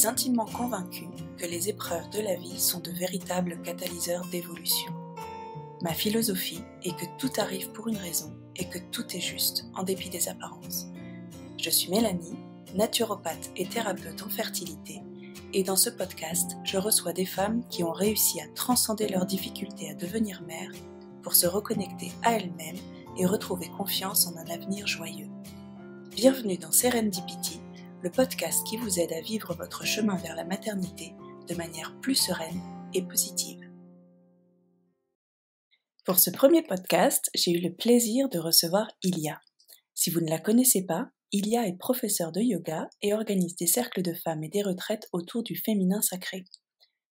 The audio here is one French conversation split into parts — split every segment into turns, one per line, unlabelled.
suis intimement convaincue que les épreuves de la vie sont de véritables catalyseurs d'évolution. Ma philosophie est que tout arrive pour une raison et que tout est juste en dépit des apparences. Je suis Mélanie, naturopathe et thérapeute en fertilité, et dans ce podcast, je reçois des femmes qui ont réussi à transcender leurs difficultés à devenir mères pour se reconnecter à elles-mêmes et retrouver confiance en un avenir joyeux. Bienvenue dans Serendipity, le podcast qui vous aide à vivre votre chemin vers la maternité de manière plus sereine et positive. Pour ce premier podcast, j'ai eu le plaisir de recevoir Ilia. Si vous ne la connaissez pas, Ilia est professeure de yoga et organise des cercles de femmes et des retraites autour du féminin sacré.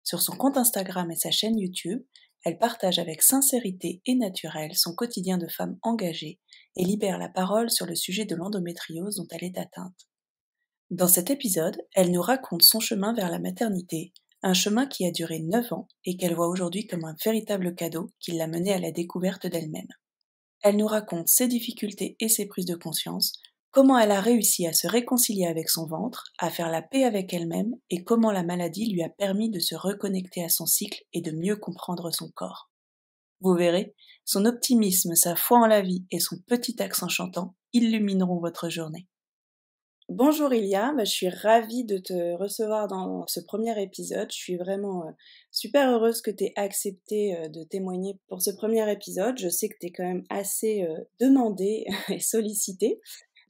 Sur son compte Instagram et sa chaîne YouTube, elle partage avec sincérité et naturel son quotidien de femme engagée et libère la parole sur le sujet de l'endométriose dont elle est atteinte. Dans cet épisode, elle nous raconte son chemin vers la maternité, un chemin qui a duré 9 ans et qu'elle voit aujourd'hui comme un véritable cadeau qui l'a menée à la découverte d'elle-même. Elle nous raconte ses difficultés et ses prises de conscience, comment elle a réussi à se réconcilier avec son ventre, à faire la paix avec elle-même et comment la maladie lui a permis de se reconnecter à son cycle et de mieux comprendre son corps. Vous verrez, son optimisme, sa foi en la vie et son petit accent chantant illumineront votre journée. Bonjour Ilia, je suis ravie de te recevoir dans ce premier épisode. Je suis vraiment super heureuse que tu aies accepté de témoigner pour ce premier épisode. Je sais que tu es quand même assez demandée et sollicitée.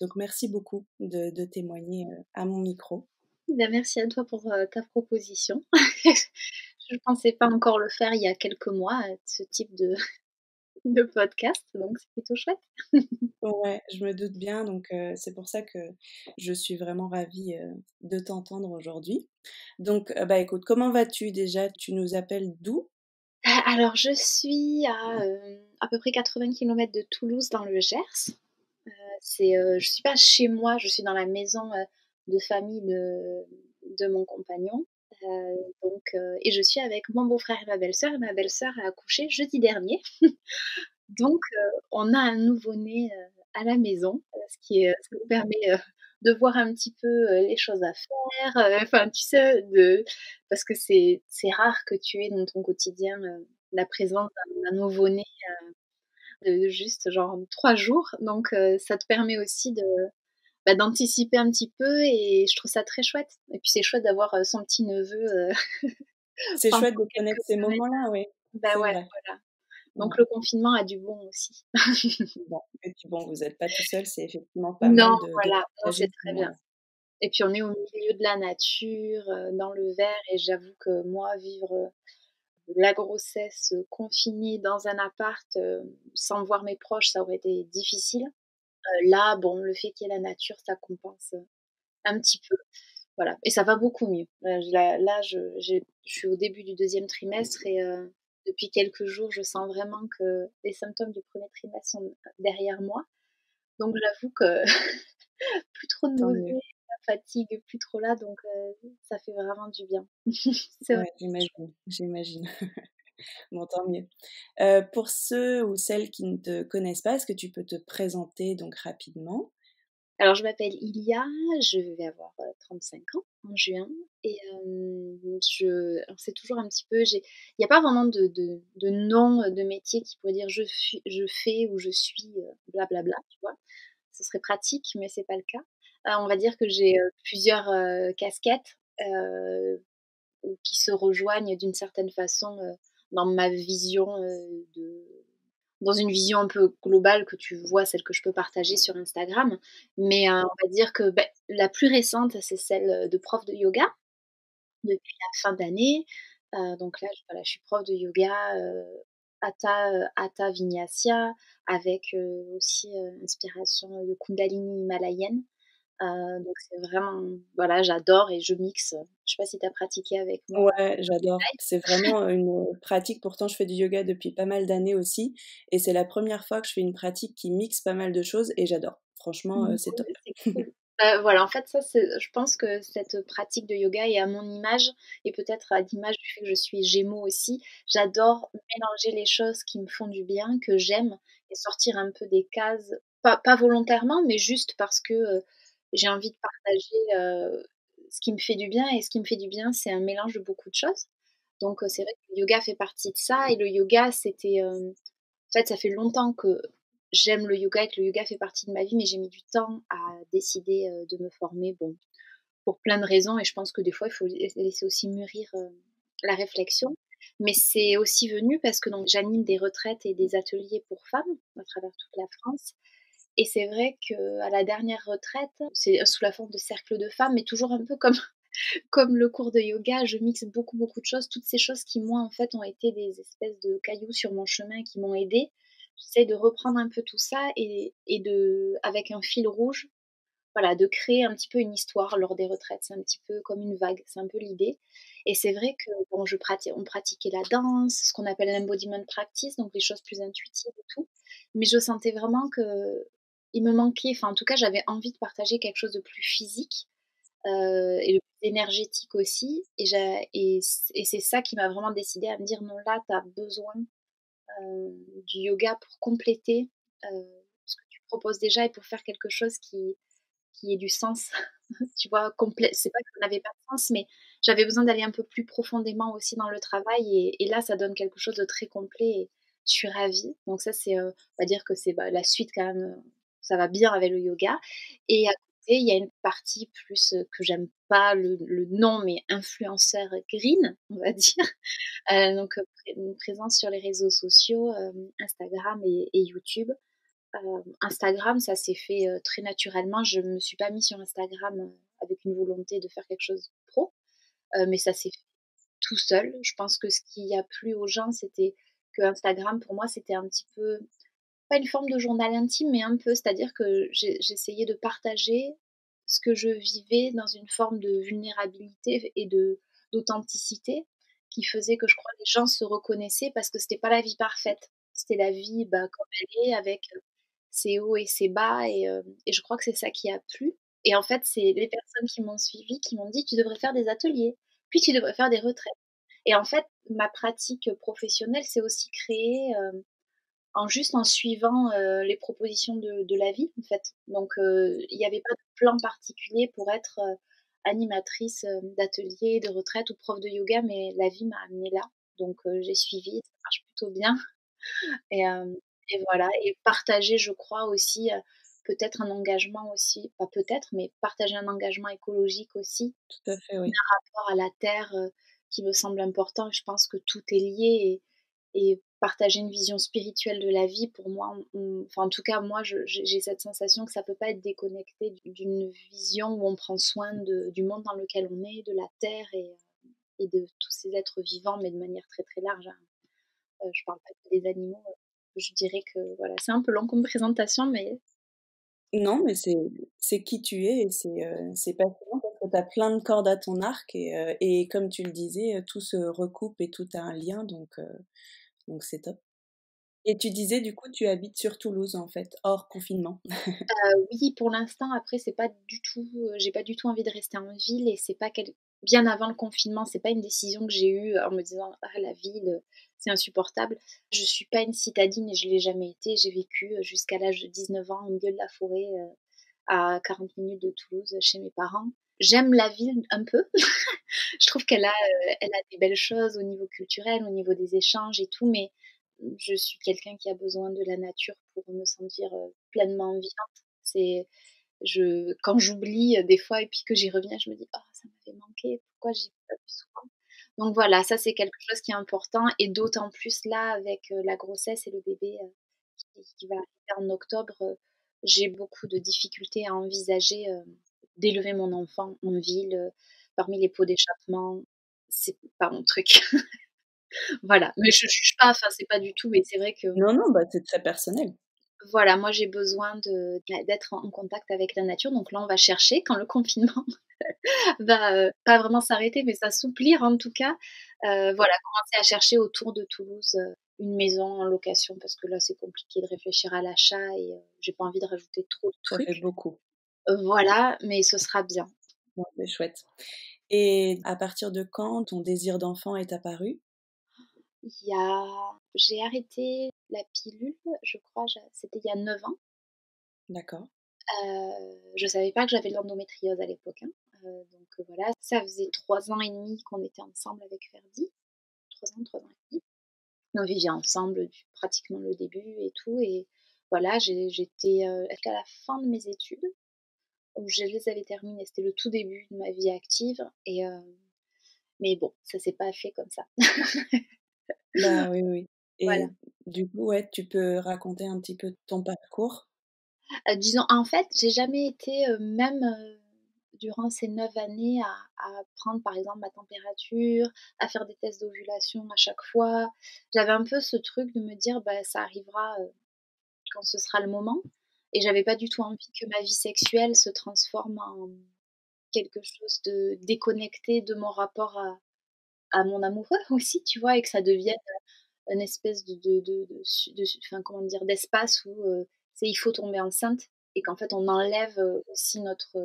Donc merci beaucoup de témoigner à mon micro.
Merci à toi pour ta proposition. Je ne pensais pas encore le faire il y a quelques mois, ce type de podcast, donc c'est plutôt chouette.
Ouais, je me doute bien, donc c'est pour ça que je suis vraiment ravie de t'entendre aujourd'hui. Donc, écoute, comment vas-tu déjà? Tu nous appelles d'où?
Alors je suis à peu près 80 km de Toulouse dans le Gers. Je suis pas chez moi, je suis dans la maison, de famille de mon compagnon. Et je suis avec mon beau-frère et ma belle-sœur a accouché jeudi dernier. Donc on a un nouveau-né, à la maison, ce qui nous permet, de voir un petit peu, les choses à faire, enfin tu sais, parce que c'est rare que tu aies dans ton quotidien, la présence d'un nouveau-né, de juste genre 3 jours. Donc ça te permet aussi d'anticiper un petit peu et je trouve ça très chouette. Et puis c'est chouette d'avoir, son petit neveu,
C'est
pendant
chouette de
quelques
connaître ces
semaines.
moments-là, oui,
Bah
c'est
ouais,
vrai.
voilà.
Ouais.
Donc le confinement a du bon aussi.
Bon, et puis bon, vous n'êtes pas tout seul, c'est effectivement pas
Non,
mal de
voilà, non,
partager
c'est
ce
très bien.
moment-là.
Et puis on est au milieu de la nature, dans le vert et j'avoue que moi vivre, la grossesse, confinée dans un appart, sans voir mes proches, ça aurait été difficile. Là, bon, le fait qu'il y ait la nature, ça compense, un petit peu. Voilà et ça va beaucoup mieux. Là, je suis au début du deuxième trimestre et depuis quelques jours, je sens vraiment que les symptômes du premier trimestre sont derrière moi. Donc j'avoue que plus trop de
Tant
nausées,
mieux.
la fatigue plus trop là, donc ça fait vraiment du bien. C'est vrai.
Ouais, j'imagine. Bon, tant mieux. Pour ceux ou celles qui ne te connaissent pas, est-ce que tu peux te présenter donc rapidement?
Alors je m'appelle Ilia, je vais avoir, 35 ans en juin et alors c'est toujours un petit peu il y a pas vraiment de nom, de métier qui pourrait dire je fais ou je suis, blablabla, tu vois? Ce serait pratique, mais c'est pas le cas. On va dire que j'ai, plusieurs, casquettes, ou qui se rejoignent d'une certaine façon, dans ma vision, dans une vision un peu globale que tu vois, celle que je peux partager sur Instagram. Mais, on va dire que, la plus récente, c'est celle, de prof de yoga depuis la fin d'année. Donc là, voilà, je suis prof de yoga, Hatha Vinyasa avec, aussi, inspiration, de Kundalini himalayenne. Donc c'est vraiment voilà, j'adore et je mixe. Je sais pas si tu as pratiqué avec moi
Ouais, j'adore.
live?
C'est vraiment, une pratique pourtant je fais du yoga depuis pas mal d'années aussi et c'est la première fois que je fais une pratique qui mixe pas mal de choses et j'adore. Franchement, c'est
Ouais,
top.
c'est cool. Voilà, en fait, ça, je pense que cette pratique de yoga est à mon image et peut-être à l'image du fait que je suis Gémeaux aussi. J'adore mélanger les choses qui me font du bien, que j'aime et sortir un peu des cases, pas volontairement, mais juste parce que, j'ai envie de partager, ce qui me fait du bien et ce qui me fait du bien, c'est un mélange de beaucoup de choses. Donc c'est vrai que le yoga fait partie de ça et le yoga, c'était, en fait, ça fait longtemps que j'aime le yoga et que le yoga fait partie de ma vie, mais j'ai mis du temps à décider, de me former, bon, pour plein de raisons et je pense que des fois, il faut laisser aussi mûrir, la réflexion. Mais c'est aussi venu parce que donc j'anime des retraites et des ateliers pour femmes à travers toute la France et c'est vrai qu'à la dernière retraite, c'est sous la forme de cercle de femmes, mais toujours un peu comme comme le cours de yoga, je mixe beaucoup, beaucoup de choses, toutes ces choses qui, moi, en fait, ont été des espèces de cailloux sur mon chemin qui m'ont aidée. J'essaie de reprendre un peu tout ça et de avec un fil rouge, voilà, de créer un petit peu une histoire lors des retraites. C'est un petit peu comme une vague, c'est un peu l'idée. Et c'est vrai que bon, on pratiquait la danse, ce qu'on appelle l'embodiment practice, donc les choses plus intuitives et tout. Mais je sentais vraiment que il me manquait, enfin en tout cas j'avais envie de partager quelque chose de plus physique et le plus énergétique aussi. Et c'est ça qui m'a vraiment décidée à me dire non là tu as besoin du yoga pour compléter ce que tu proposes déjà et pour faire quelque chose qui ait du sens, tu vois, complet. C'est pas que ça n'avait pas de sens, mais j'avais besoin d'aller un peu plus profondément aussi dans le travail et là, ça donne quelque chose de très complet et je suis ravie. Donc ça, c'est, on va dire que c'est, bah, la suite quand même, ça va bien avec le yoga et à côté, il y a une partie plus, que j'aime pas le nom, mais influenceur green, on va dire. Donc, une présence sur les réseaux sociaux, Instagram et YouTube. Instagram, ça s'est fait, très naturellement. Je me suis pas mise sur Instagram, avec une volonté de faire quelque chose de pro, mais ça s'est fait tout seul. Je pense que ce qui a plu aux gens, c'était que Instagram, pour moi, c'était un petit peu pas une forme de journal intime, mais un peu. C'est-à-dire que j'essayais de partager ce que je vivais dans une forme de vulnérabilité et d'authenticité qui faisait que je crois les gens se reconnaissaient parce que c'était pas la vie parfaite. C'était la vie, bah, comme elle est avec, ses hauts et ses bas et je crois que c'est ça qui a plu et en fait, c'est les personnes qui m'ont suivie qui m'ont dit: «Tu devrais faire des ateliers, puis tu devrais faire des retraites» et en fait, ma pratique professionnelle s'est aussi créée, en suivant, les propositions de la vie, en fait. Donc il n'y avait pas de plan particulier pour être, animatrice, d'ateliers, de retraite ou prof de yoga, mais la vie m'a amenée là. Donc j'ai suivi, ça marche plutôt bien et hem et voilà et partager, je crois aussi, peut-être un engagement aussi, pas peut-être, mais partager un engagement écologique aussi,
Tout à fait,
un
oui.
rapport à la terre, qui me semble important. Je pense que tout est lié et partager une vision spirituelle de la vie, pour moi, enfin, en tout cas, moi, j'ai cette sensation que ça peut pas être déconnecté d'une vision où on prend soin du monde dans lequel on est, de la terre et de tous ces êtres vivants, mais de manière très, très large, hein. Je parle pas que des animaux, je dirais que voilà, c'est un peu long comme présentation, mais
Non, mais c'est qui tu es et c'est passionnant parce que tu as plein de cordes à ton arc et comme tu le disais, tout se recoupe et tout a un lien donc c'est top. Et tu disais du coup tu habites sur Toulouse en fait, hors confinement?
oui, pour l'instant, après, c'est pas du tout, j'ai pas du tout envie de rester en ville et c'est pas quel bien avant le confinement, c'est pas une décision que j'ai eue en me disant: «Ah la ville, c'est insupportable». Je suis pas une citadine et je l'ai jamais été. J'ai vécu, jusqu'à l'âge de 19 ans au milieu de la forêt, à 40 minutes de Toulouse, chez mes parents. J'aime la ville un peu. Je trouve elle a des belles choses au niveau culturel, au niveau des échanges et tout, mais je suis quelqu'un qui a besoin de la nature pour me sentir, pleinement vivante. C'est quand j'oublie, des fois et puis que j'y reviens, je me dis: «Oh ça m'avait manqué, pourquoi j'y vais pas plus souvent?» Donc voilà, ça c'est quelque chose qui est important et d'autant plus là avec, la grossesse et le bébé, qui va arriver en octobre, j'ai beaucoup de difficultés à envisager, d'élever mon enfant en ville, parmi les pots d'échappement. C'est pas mon truc. Voilà, mais je juge pas, enfin c'est pas du tout mais c'est vrai que
Non, non, bah, c'est très personnel.
voilà, moi j'ai besoin d'être en contact avec la nature, donc là on va chercher quand le confinement va, pas vraiment s'arrêter, mais s'assouplir en tout cas, voilà, commencer à chercher autour de Toulouse, une maison en location parce que là c'est compliqué de réfléchir à l'achat et j'ai pas envie de rajouter trop de
Ça fait
trucs.
beaucoup.
Voilà, mais ce sera bien.
Ouais, c'est chouette. Et à partir de quand ton désir d'enfant est apparu?
J'ai arrêté la pilule, je crois, c'était il y a 9 ans.
D'accord.
Je savais pas que j'avais de l'endométriose à l'époque, hein. Voilà, ça faisait 3 ans et demi qu'on était ensemble avec Ferdi. 3 ans et demi. On vivait ensemble du pratiquement le début et tout et voilà, j'étais, jusqu'à la fin de mes études où je les avais terminées. C'était le tout début de ma vie active mais bon, ça s'est pas fait comme ça.
Bah, oui, oui
Voilà.
et du coup, ouais, tu peux raconter un petit peu ton parcours?
Disons en fait, j'ai jamais été, même, durant ces 9 années à prendre par exemple ma température, à faire des tests d'ovulation à chaque fois. J'avais un peu ce truc de me dire: «Bah, ça arrivera, quand ce sera le moment» et j'avais pas du tout envie que ma vie sexuelle se transforme en quelque chose de déconnecté de mon rapport à mon amoureux aussi, tu vois? Et que ça devienne, une espèce enfin, comment dire? D'espace où, tu sais, il faut tomber enceinte et qu'en fait on enlève, aussi notre,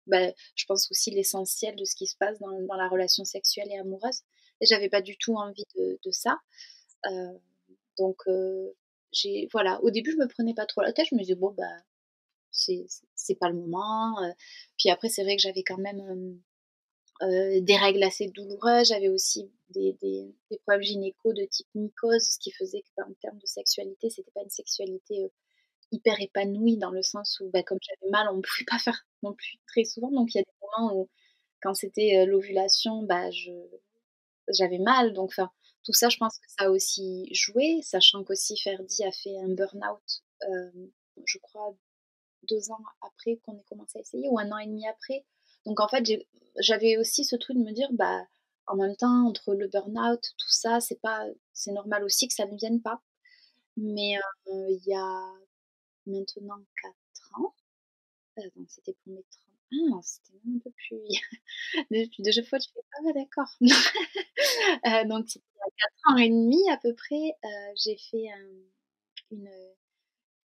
je pense aussi l'essentiel de ce qui se passe dans la relation sexuelle et amoureuse et j'avais pas du tout envie de ça, heu, donc j'ai voilà, au début je me prenais pas trop la tête, je me disais: «Bon, bah, c'est pas le moment», puis après c'est vrai que j'avais quand même, des règles assez douloureuses. J'avais aussi des problèmes gynéco de type mycose, ce qui faisait que, bah, en termes de sexualité, c'était pas une sexualité, hyper épanouie dans le sens où, bah, comme j'avais mal, on ne pouvait pas faire non plus très souvent. Donc il y a des moments où quand c'était, l'ovulation, bah, j'avais mal. Donc enfin, tout ça, je pense que ça a aussi joué, sachant qu'aussi Ferdi a fait un burn-out, je crois 2 ans après qu'on ait commencé à essayer ou 1 an et demi après. Donc en fait, j'avais aussi ce truc de me dire: «Bah, en même temps, entre le burn-out, tout ça, c'est normal aussi que ça ne vienne pas». Mais il y a maintenant 4 ans, attends, c'était pour mes 30 ah non, c'était même un peu plus depuis 2 fois, tu fais: «Ah ouais, d'accord». Donc c'était il y a 4 ans et demi à peu près, j'ai fait, une,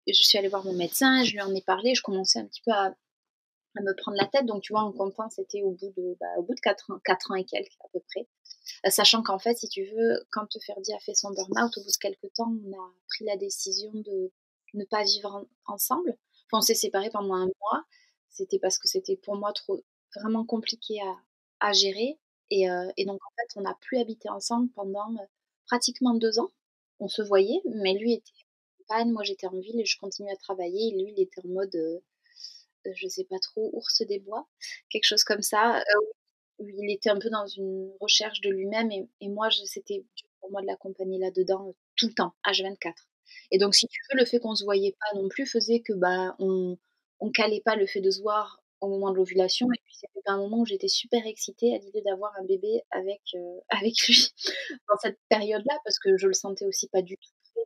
je suis allée voir mon médecin, je lui en ai parlé, je commençais un petit peu à me prendre la tête. Donc, tu vois, en comptant, c'était au bout de 4 ans et quelques à peu près. Sachant qu'en fait, si tu veux, quand Ferdi a fait son burn-out, au bout de quelques temps, on a pris la décision de ne pas vivre ensemble. Enfin, on s'est séparés pendant 1 mois. C'était parce que c'était pour moi trop vraiment compliqué à gérer. Et donc, en fait, on n'a plus habité ensemble pendant pratiquement 2 ans. On se voyait, mais lui était en campagne, moi j'étais en ville et je continuais à travailler. Et lui, il était en mode je sais pas trop, ours des bois, quelque chose comme ça, où il était un peu dans une recherche de lui-même et moi c'était dur pour moi de l'accompagner là-dedans, tout le temps, H24. Et donc si tu veux, le fait qu'on se voyait pas non plus faisait que, bah, on calait pas le fait de se voir au moment de l'ovulation et puis c'était un moment où j'étais super excitée à l'idée d'avoir un bébé avec, avec lui dans cette période-là parce que je le sentais aussi pas du tout prêt,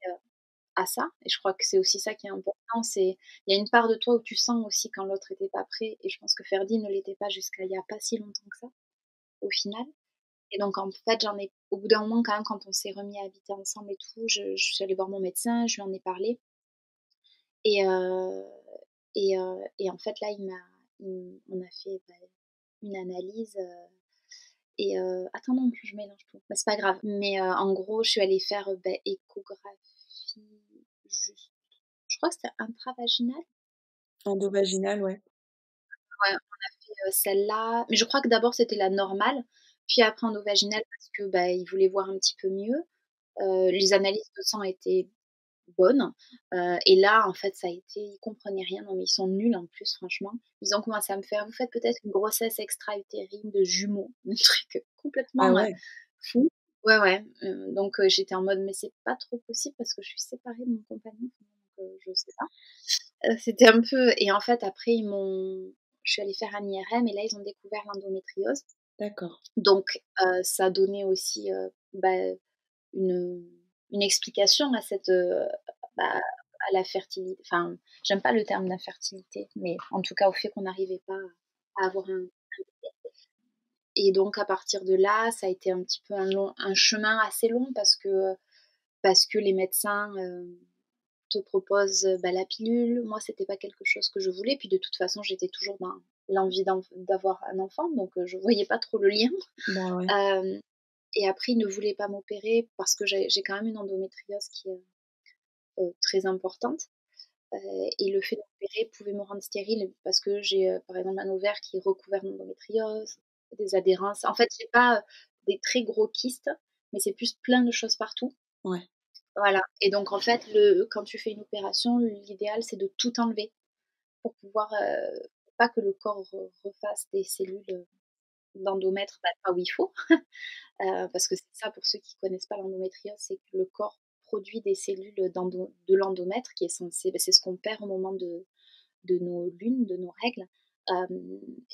à ça et je crois que c'est aussi ça qui est important, c'est il y a une part de toi où tu sens aussi quand l'autre était pas prêt et je pense que Ferdi ne l'était pas jusqu'à il y a pas si longtemps que ça, au final. Et donc en fait, j'en ai au bout d'un moment quand même quand on s'est remis à habiter ensemble et tout, je suis allée voir mon médecin, je lui en ai parlé et et en fait là, il on a fait, bah, une analyse, et attends non, je mélange tout. Bah, c'est pas grave, mais en gros, je suis allée faire, échographie juste je crois que c'était intravaginal.
Endovaginal, ouais.
Ouais, on a fait, celle-là, mais je crois que d'abord c'était la normale, puis après endovaginale parce que, bah, ils voulaient voir un petit peu mieux. Les analyses de sang étaient bonnes, et là, en fait, ça a été ils comprenaient rien. Non, mais ils sont nuls en plus, franchement. Ils ont commencé à me faire: «Vous faites peut-être une grossesse extra-utérine de jumeaux», un truc
Ah
complètement,
ouais,
fou. Ouais, ouais, donc j'étais en mode: «Mais c'est pas trop possible parce que je suis séparée de mon compagnon», donc je sais pas. C'était un peu et en fait, après je suis allée faire un IRM et là, ils ont découvert l'endométriose.
d'accord.
Donc ça donnait aussi, une une explication à cette, bah, à la fertilité enfin, j'aime pas le terme d'infertilité, mais en tout cas au fait qu'on n'arrivait pas à avoir un et donc à partir de là, ça a été un petit peu un chemin assez long parce que les médecins, te proposent, bah, la pilule. Moi, c'était pas quelque chose que je voulais, puis de toute façon, j'étais toujours dans l'envie d'avoir un enfant, donc je voyais pas trop le lien.
Bah, ouais.
Hem Et après, ils ne voulaient pas m'opérer parce que j'ai quand même une endométriose qui est, très importante. et le fait d'opérer pouvait me rendre stérile parce que j'ai, par exemple, un ovaire qui est recouvert d'endométriose, des adhérences. En fait, j'ai pas, des très gros kystes, mais c'est plus plein de choses partout.
Ouais.
Voilà, et donc en fait, quand tu fais une opération, l'idéal, c'est de tout enlever pour pouvoir, pas que le corps refasse des cellules, d'endomètre, bah, pas où il faut. Parce que c'est ça, pour ceux qui connaissent pas l'endométriose, c'est que le corps produit des cellules de l'endomètre qui est censé, bah, c'est ce qu'on perd au moment de nos lunes, de nos règles.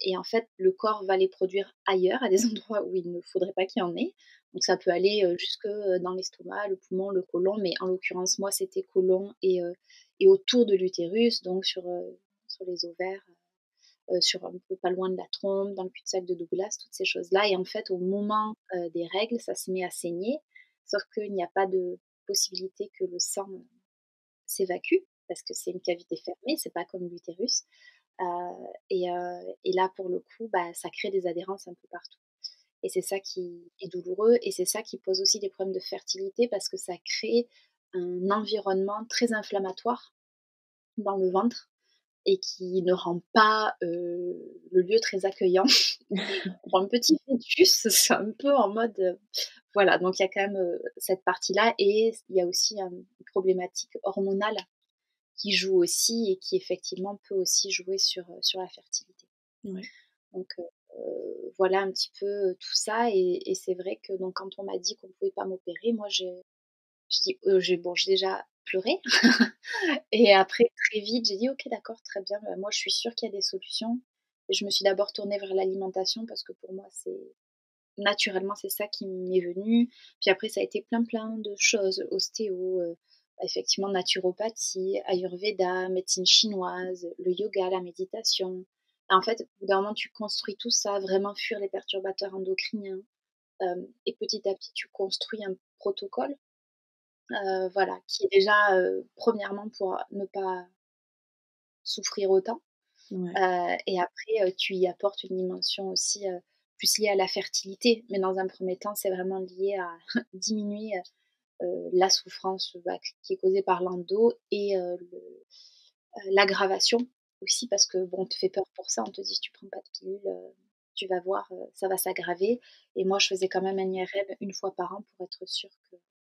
Et en fait, le corps va les produire ailleurs, à des endroits où il ne faudrait pas qu'il y en ait. Donc ça peut aller, jusque, dans l'estomac, le poumon, le côlon, mais en l'occurrence, moi, c'était côlon et autour de l'utérus, donc sur les ovaires, sur un peu pas loin de la trompe, dans le cul-de-sac de Douglas, toutes ces choses-là. Et en fait, au moment, des règles, ça se met à saigner, sauf qu'il n'y a pas de possibilité que le sang, s'évacue parce que c'est une cavité fermée, c'est pas comme l'utérus. Et là, pour le coup, bah, ça crée des adhérences un peu partout. Et c'est ça qui est douloureux et c'est ça qui pose aussi des problèmes de fertilité parce que ça crée un environnement très inflammatoire dans le ventre et qui ne rend pas, le lieu très accueillant. Pour un petit fœtus, c'est un peu en mode, voilà, donc il y a quand même, cette partie-là et il y a aussi, une problématique hormonale qui joue aussi et qui effectivement peut aussi jouer sur la fertilité.
Ouais.
Donc voilà un petit peu, tout ça et c'est vrai que donc quand on m'a dit qu'on ne pouvait pas m'opérer, moi j'ai déjà pleuré et après très vite j'ai dit: «OK, d'accord, très bien, bah, moi je suis sûre qu'il y a des solutions» et je me suis d'abord tournée vers l'alimentation parce que pour moi c'est naturellement, c'est ça qui m'est venu. Puis après, ça a été plein, plein de choses, ostéo, effectivement naturopathie, ayurveda, médecine chinoise, le yoga, la méditation. En fait, au bout d'un moment, tu construis tout ça, vraiment fuir les perturbateurs endocriniens, et petit à petit, tu construis un protocole, voilà, qui est déjà, premièrement pour ne pas souffrir autant.
Ouais.
Et après, tu y apportes une dimension aussi, plus liée à la fertilité. Mais dans un premier temps, c'est vraiment lié à diminuer, la souffrance, bah, qui est causée par l'endo et l'aggravation aussi parce que bon, on te fait peur pour ça. On te dit: «Si tu prends pas de pilule, tu vas voir, ça va s'aggraver» et moi, je faisais quand même un IRM une fois par an pour être sûre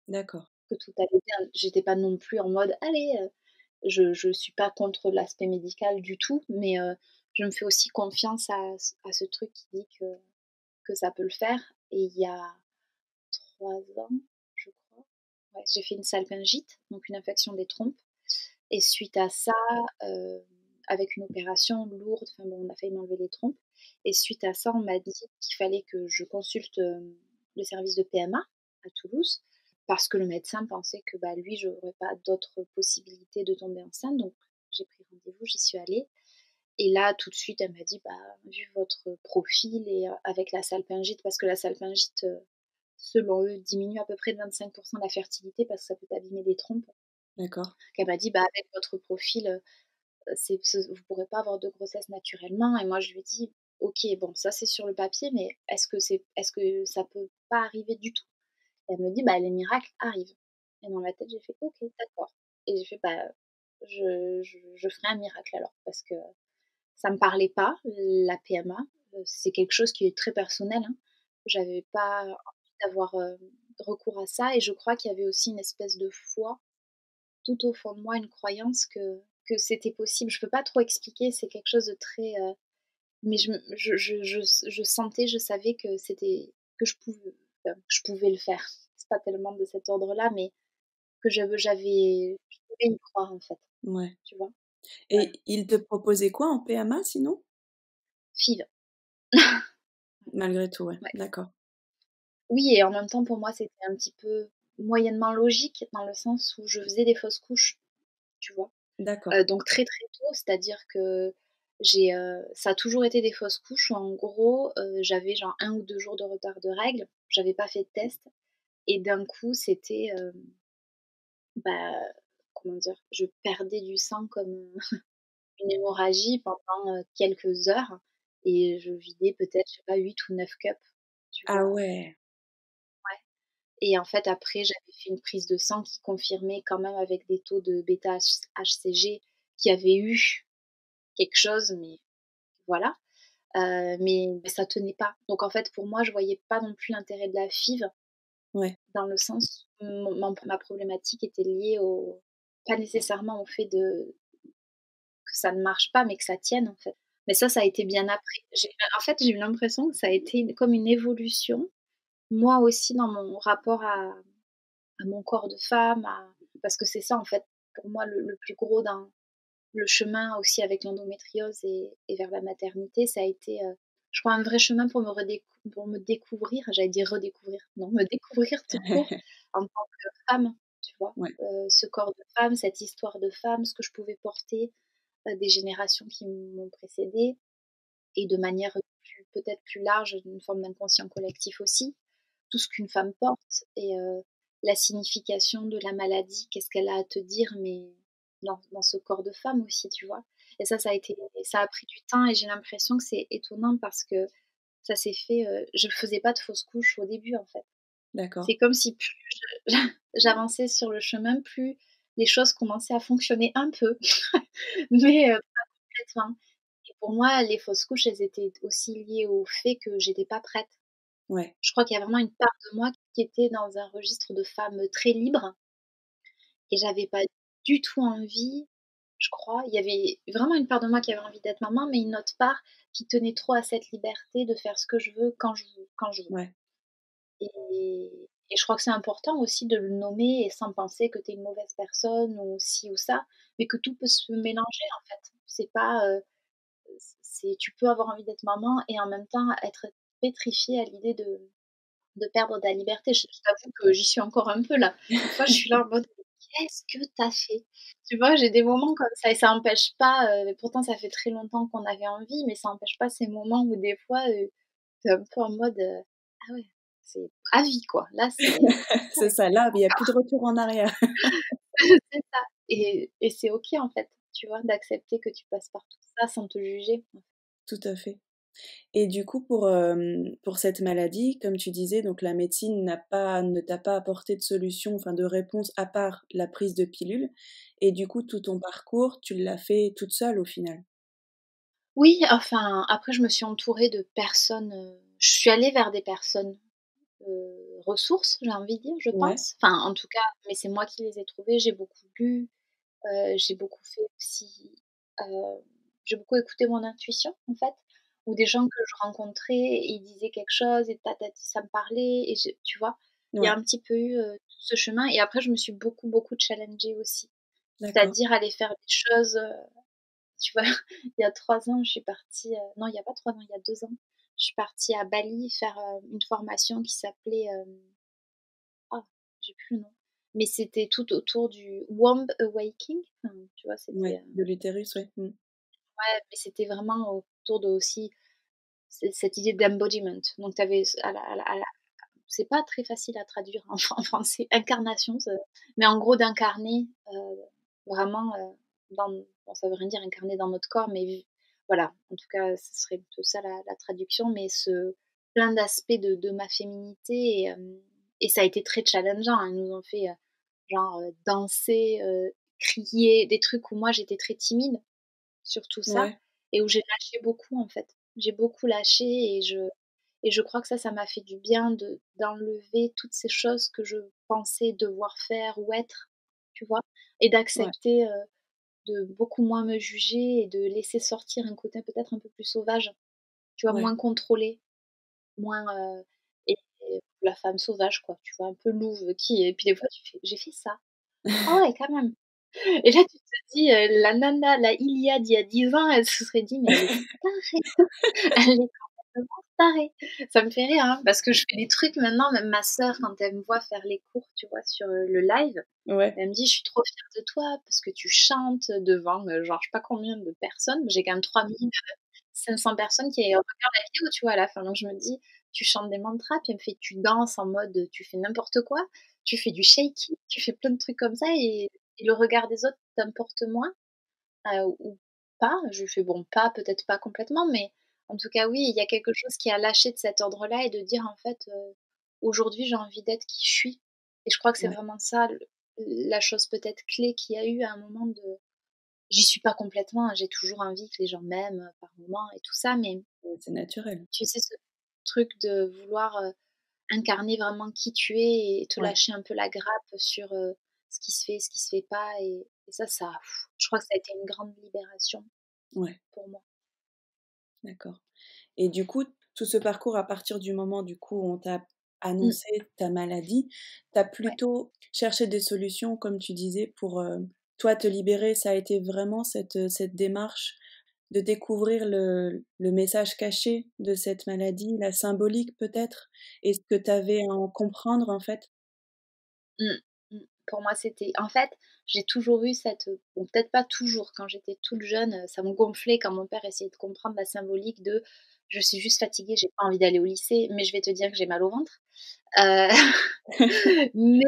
D'accord.
que tout allait bien. J'étais pas non plus en mode: «Allez, je suis pas contre l'aspect médical du tout, mais je me fais aussi confiance à ce truc qui dit que ça peut le faire et il y a 3 ans, je crois, ouais, j'ai fait une salpingite, donc une infection des trompes et suite à ça, heu, avec une opération lourde, enfin bon, on a failli m'enlever les trompes et suite à ça, on m'a dit qu'il fallait que je consulte, le service de PMA à Toulouse parce que le médecin pensait que, bah, lui, j'aurais pas d'autres possibilités de tomber enceinte, donc j'ai pris rendez-vous, j'y suis allée et là, tout de suite, elle m'a dit: «Bah, vu votre profil et avec la salpingite» parce que la salpingite, selon eux, diminue à peu près de 25 la fertilité parce que ça peut abîmer les trompes.
D'accord.
Elle m'a dit: «Bah, avec votre profil, vous pourrez pas avoir de grossesse naturellement» et moi je lui ai dit: «OK, bon ça c'est sur le papier, mais est-ce que ça peut pas arriver du tout?» Elle me dit: «Bah, les miracles arrivent» et dans ma tête j'ai fait: «OK, d'accord» et j'ai fait: «Bah, je ferai un miracle alors» parce que ça me parlait pas, la PMA, c'est quelque chose qui est très personnel, hein. J'avais pas envie d'avoir, recours à ça et je crois qu'il y avait aussi une espèce de foi tout au fond de moi, une croyance que c'était possible. Je peux pas trop expliquer, c'est quelque chose de très, mais je sentais, je savais que c'était que je pouvais le faire. C'est pas tellement de cet ordre-là, mais que je pouvais y croire, en fait,
Ouais.
tu vois? Voilà.
Et il te proposait quoi en PMA sinon?
FIV.
Malgré tout, ouais.
Ouais.
D'accord.
Oui et en même temps, pour moi, c'était un petit peu moyennement logique dans le sens où je faisais des fausses couches, tu vois?
D'accord.
Donc très, très tôt, c'est-à-dire que ça a toujours été des fausses couches où en gros, j'avais genre 1 ou 2 jours de retard de règles, j'avais pas fait de test et d'un coup c'était, bah, comment dire? Je perdais du sang comme, une hémorragie pendant, quelques heures et je vidais peut-être, je sais pas, 8 ou 9 cups, tu
Ah
vois?
ouais!
Ouais et en fait après j'avais fait une prise de sang qui confirmait quand même avec des taux de bêta HCG qui avait eu quelque chose, mais voilà. Mais ça tenait pas. Donc en fait, pour moi, je voyais pas non plus l'intérêt de la FIV,
Ouais.
dans le sens où ma problématique était liée au pas nécessairement au fait que ça ne marche pas, mais que ça tienne, en fait. Mais ça a été bien après. En fait, j'ai eu l'impression que ça a été comme une évolution, moi aussi dans mon rapport à mon corps de femme, parce que c'est ça, en fait, pour moi, le plus gros dans le chemin aussi avec l'endométriose et vers la maternité, ça a été, je crois, un vrai chemin pour me découvrir, j'allais dire redécouvrir, non, me découvrir tout court en tant que femme, tu vois?
Ouais.
Ce corps de femme, cette histoire de femme, ce que je pouvais porter, des générations qui m'ont précédée et de manière peut-être plus large, une forme d'inconscient collectif aussi. Tout ce qu'une femme porte et la signification de la maladie, qu'est-ce qu'elle a à te dire, mais dans ce corps de femme aussi, tu vois? Et ça a pris du temps et j'ai l'impression que c'est étonnant parce que ça s'est fait, je faisais pas de fausse couche au début, en fait.
D'accord.
C'est comme si plus je j'avançais sur le chemin, plus les choses commençaient à fonctionner un peu, mais pas complètement. Et pour moi, les fausses couches, elles étaient aussi liées au fait que j'étais pas prête.
Ouais.
Je crois qu'il y a vraiment une part de moi qui était dans un registre de femme très libre et j'avais pas du tout envie, je crois. Il y avait vraiment une part de moi qui avait envie d'être maman, mais une autre part qui tenait trop à cette liberté de faire ce que je veux quand je veux.
Ouais.
Et je crois que c'est important aussi de le nommer et sans penser que tu es une mauvaise personne ou ci ou ça, mais que tout peut se mélanger en fait. C'est pas, tu peux avoir envie d'être maman et en même temps être pétrifiée à l'idée de perdre ta liberté. Je t'avoue que j'y suis encore un peu là. Des fois, je suis là en mode: «Qu'est-ce que tu as fait?» Tu vois? J'ai des moments comme ça et ça empêche pas, pourtant ça fait très longtemps qu'on avait envie, mais ça empêche pas ces moments où des fois, tu es un peu en mode, «Ah ouais, c'est à vie quoi». Là, c'est
C'est ça, là, il y a plus de retour en arrière.
c'est ça et c'est OK en fait, tu vois? D'accepter que tu passes par tout ça sans te juger.
Tout à fait. Et du coup, pour cette maladie, comme tu disais, donc la médecine ne t'a pas apporté de solution, enfin de réponse à part la prise de pilule et du coup, tout ton parcours, tu l'as fait toute seule au final?
Oui, enfin, après je me suis entourée de personnes, je suis allée vers des personnes ressources, j'ai envie de dire, je
Ouais,
pense. Enfin, en tout cas, mais c'est moi qui les ai trouvées. J'ai beaucoup lu, j'ai beaucoup fait aussi, heu, j'ai beaucoup écouté mon intuition, en fait, ou des gens que je rencontrais et ils disaient quelque chose et tatati, ça me parlait et tu vois? Il y a
ouais,
un petit peu eu, tout ce chemin et après je me suis beaucoup, beaucoup challengée aussi.
d'accord,
C'est-à-dire aller faire des choses, tu vois? Il y a 3 ans, je suis partie, non, il y a pas 3 ans, il y a 2 ans, je suis partie à Bali faire, une formation qui s'appelait, ah, j'ai plus le nom, mais c'était tout autour du Womb Awakening, enfin, tu vois? C'était,
ouais, de l'utérus, ouais, mmh.
ouais, mais c'était vraiment autour de aussi cette idée d'embodiment. Donc tu avais à la c'est pas très facile à traduire en français, incarnation, mais en gros d'incarner, vraiment, dans bon, ça veut rien dire incarner dans notre corps, mais voilà, en tout cas, ce serait plutôt ça la traduction, mais plein d'aspects de ma féminité et ça a été très challengeant, hein. Ils nous ont fait, genre, danser, crier, des trucs où moi j'étais très timide sur tout ça
Ouais,
et où j'ai lâché beaucoup, en fait. J'ai beaucoup lâché et je crois que ça m'a fait du bien d'enlever toutes ces choses que je pensais devoir faire ou être, tu vois? Et
ouais,
d'accepter, de beaucoup moins me juger et de laisser sortir un côté peut-être un peu plus sauvage, tu vois?
ouais.
Moins contrôlé, moins, et la femme sauvage quoi, tu vois? Un peu louve qui et puis des fois tu fais: «J'ai fait ça? Ah ouais quand même!» Et là tu te dis, la nana, la Iliade il y a 10 ans, elle se serait dit: «Mais elle est tarée, elle est complètement tarée». Ça me fait rire, hein, parce que je fais des trucs maintenant, même ma sœur quand elle me voit faire les cours, tu vois, sur, le live,
Ouais,
elle me dit: «Je suis trop fière de toi parce que tu chantes devant, genre je sais pas combien de personnes». J'ai quand même 3500 personnes qui regardent la vidéo, tu vois, à la fin. Donc je me dis: «Tu chantes des mantras», puis elle me fait: «Tu danses en mode, tu fais n'importe quoi, tu fais du shaking, tu fais plein de trucs comme ça et le regard des autres t'importe moins, ou pas?» Je lui fais: «Bon, pas peut-être pas complètement, mais en tout cas, oui, il y a quelque chose qui a lâché de cet ordre-là et de dire en fait, aujourd'hui, j'ai envie d'être qui je suis». Et je crois que c'est
ouais,
vraiment ça la chose peut-être clé qu'il y a eu à un moment de j'y suis pas complètement, hein, j'ai toujours envie que les gens m'aiment, par moments et tout ça, mais
Ouais, c'est naturel.
tu sais, ce truc de vouloir, incarner vraiment qui tu es et te
Ouais,
lâcher un peu la grappe sur, ce qui se fait, ce qui se fait pas et ça je crois que ça a été une grande libération
ouais,
pour moi.
d'accord. Et du coup, tout ce parcours à partir du moment, du coup, où on t'a
Mmh,
annoncé ta maladie, tu as
ouais.
plutôt cherché des solutions, comme tu disais, pour, toi, te libérer. Ça a été vraiment cette démarche de découvrir le message caché de cette maladie, la symbolique peut-être? Et ce que tu avais à en comprendre, en fait?
Mmh, mmh. Pour moi, c'était en fait, j'ai toujours eu cette, bon peut-être pas toujours, quand j'étais toute jeune, ça me gonflait quand mon père essayait de comprendre la symbolique de: «Je suis juste fatiguée, j'ai pas envie d'aller au lycée, mais je vais te dire que j'ai mal au ventre». Heu, mais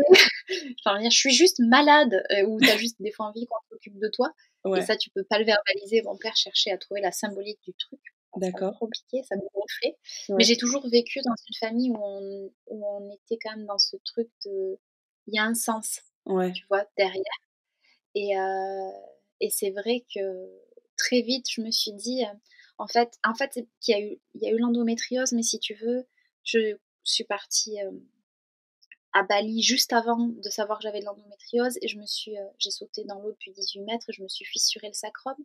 enfin, dire: «Je suis juste malade», ou «Tu as juste des fois envie qu'on s'occupe de toi» et
Ouais,
ça, tu peux pas le verbaliser. Mon père cherchait à trouver la symbolique du truc. Enfin, c'était un peu
d'accord.
compliqué, ça me gonflait. Mais
Ouais,
j'ai toujours vécu dans une famille où on était quand même dans ce truc de il y a un sens,
ouais,
tu vois, derrière et heu et c'est vrai que très vite, je me suis dit, en fait, c'est qu'il y a eu l'endométriose, mais si tu veux, je suis partie, à Bali juste avant de savoir que j'avais de l'endométriose et j'ai sauté dans l'eau depuis 18 mètres et je me suis fissuré le sacrum.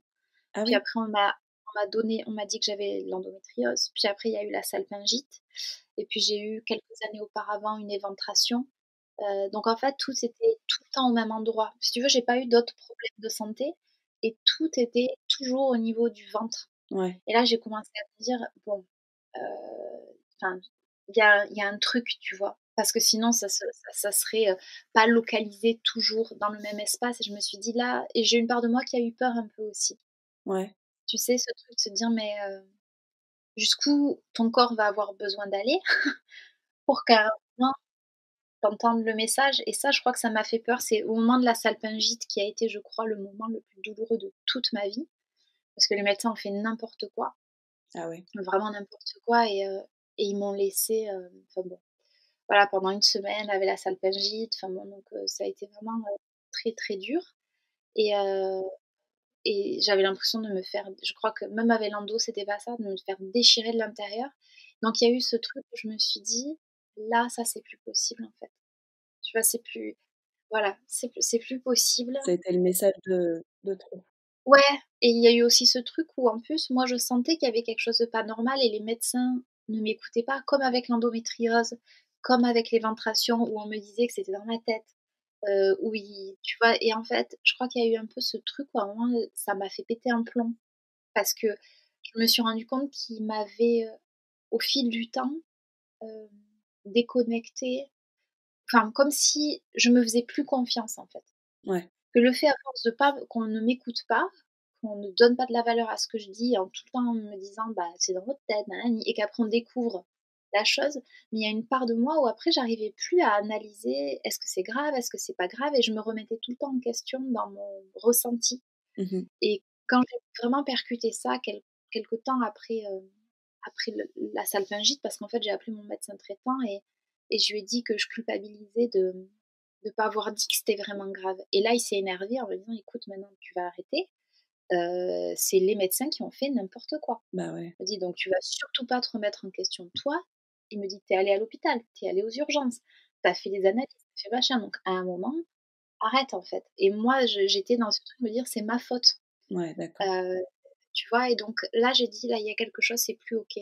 ah
Puis
oui?
après on m'a dit que j'avais de l'endométriose. Puis après il y a eu la salpingite et puis j'ai eu quelques années auparavant une éventration. Donc en fait tout était tout le temps au même endroit. Si tu veux, j'ai pas eu d'autres problèmes de santé et tout était toujours au niveau du ventre.
Ouais,
Et là j'ai commencé à me dire: «Bon, heu, enfin, il y a un truc», tu vois? Parce que sinon ça serait, pas localisé toujours dans le même espace et je me suis dit là et j'ai une part de moi qui a eu peur un peu aussi.
ouais,
Tu sais, ce truc de se dire: «Mais, jusqu'où ton corps va avoir besoin d'aller pour qu'à un moment tu le message?» Et ça, je crois que ça m'a fait peur. C'est au moment de la salpingite qui a été, je crois, le moment le plus douloureux de toute ma vie, parce que les médecins ont fait n'importe quoi,
ah ouais,
vraiment n'importe quoi et ils m'ont laissée, enfin bon, voilà, pendant une semaine avec la salpingite, enfin bon, donc ça a été vraiment, très, très dur et heu et j'avais l'impression de me faire, je crois que même avec l'endo, c'était pas ça, de me faire déchirer de l'intérieur. Donc il y a eu ce truc où je me suis dit: «Là, ça, c'est plus possible, en fait». Tu vois? C'est plus voilà, c'est plus possible.
ça a été le message de trop.
Ouais et il y a eu aussi ce truc où, en plus, moi, je sentais qu'il y avait quelque chose de pas normal et les médecins ne m'écoutaient pas, comme avec l'endométriose, comme avec l'éventration où on me disait que c'était dans ma tête, où ils tu vois? Et en fait, je crois qu'il y a eu un peu ce truc où à un moment, ça m'a fait péter un plomb. Parce que je me suis rendu compte qu'il m'avait, au fil du temps, hem, déconnectée, enfin comme si je me faisais plus confiance en fait.
Ouais,
Que le fait à force de pas qu'on ne m'écoute pas, qu'on ne donne pas de la valeur à ce que je dis en tout le temps en me disant: «Bah, c'est dans votre tête, nanani» et qu'après on découvre la chose, mais il y a une part de moi où après j'arrivais plus à analyser: «Est-ce que c'est grave? Est-ce que c'est pas grave?» et je me remettais tout le temps en question dans mon ressenti.
mmh,
Et quand j'ai vraiment percuté ça quelque temps après, après la salpingite, parce qu'en fait, j'ai appelé mon médecin traitant et je lui ai dit que je culpabilisais de pas avoir dit que c'était vraiment grave. Et là, il s'est énervé en me disant: «Écoute, maintenant tu vas arrêter, c'est les médecins qui ont fait n'importe quoi».
bah ouais,
Il me dit: «Donc tu vas surtout pas te remettre en question toi». Il me dit: «Tu es allé à l'hôpital, tu es allé aux urgences, tu as fait des analyses, tu as fait machin, donc à un moment, arrête en fait». Et moi, j'étais dans ce truc de me dire: «C'est ma faute».
ouais, d'accord.
Heu, Tu vois? Et donc là, j'ai dit: «Là, il y a quelque chose, c'est plus OK».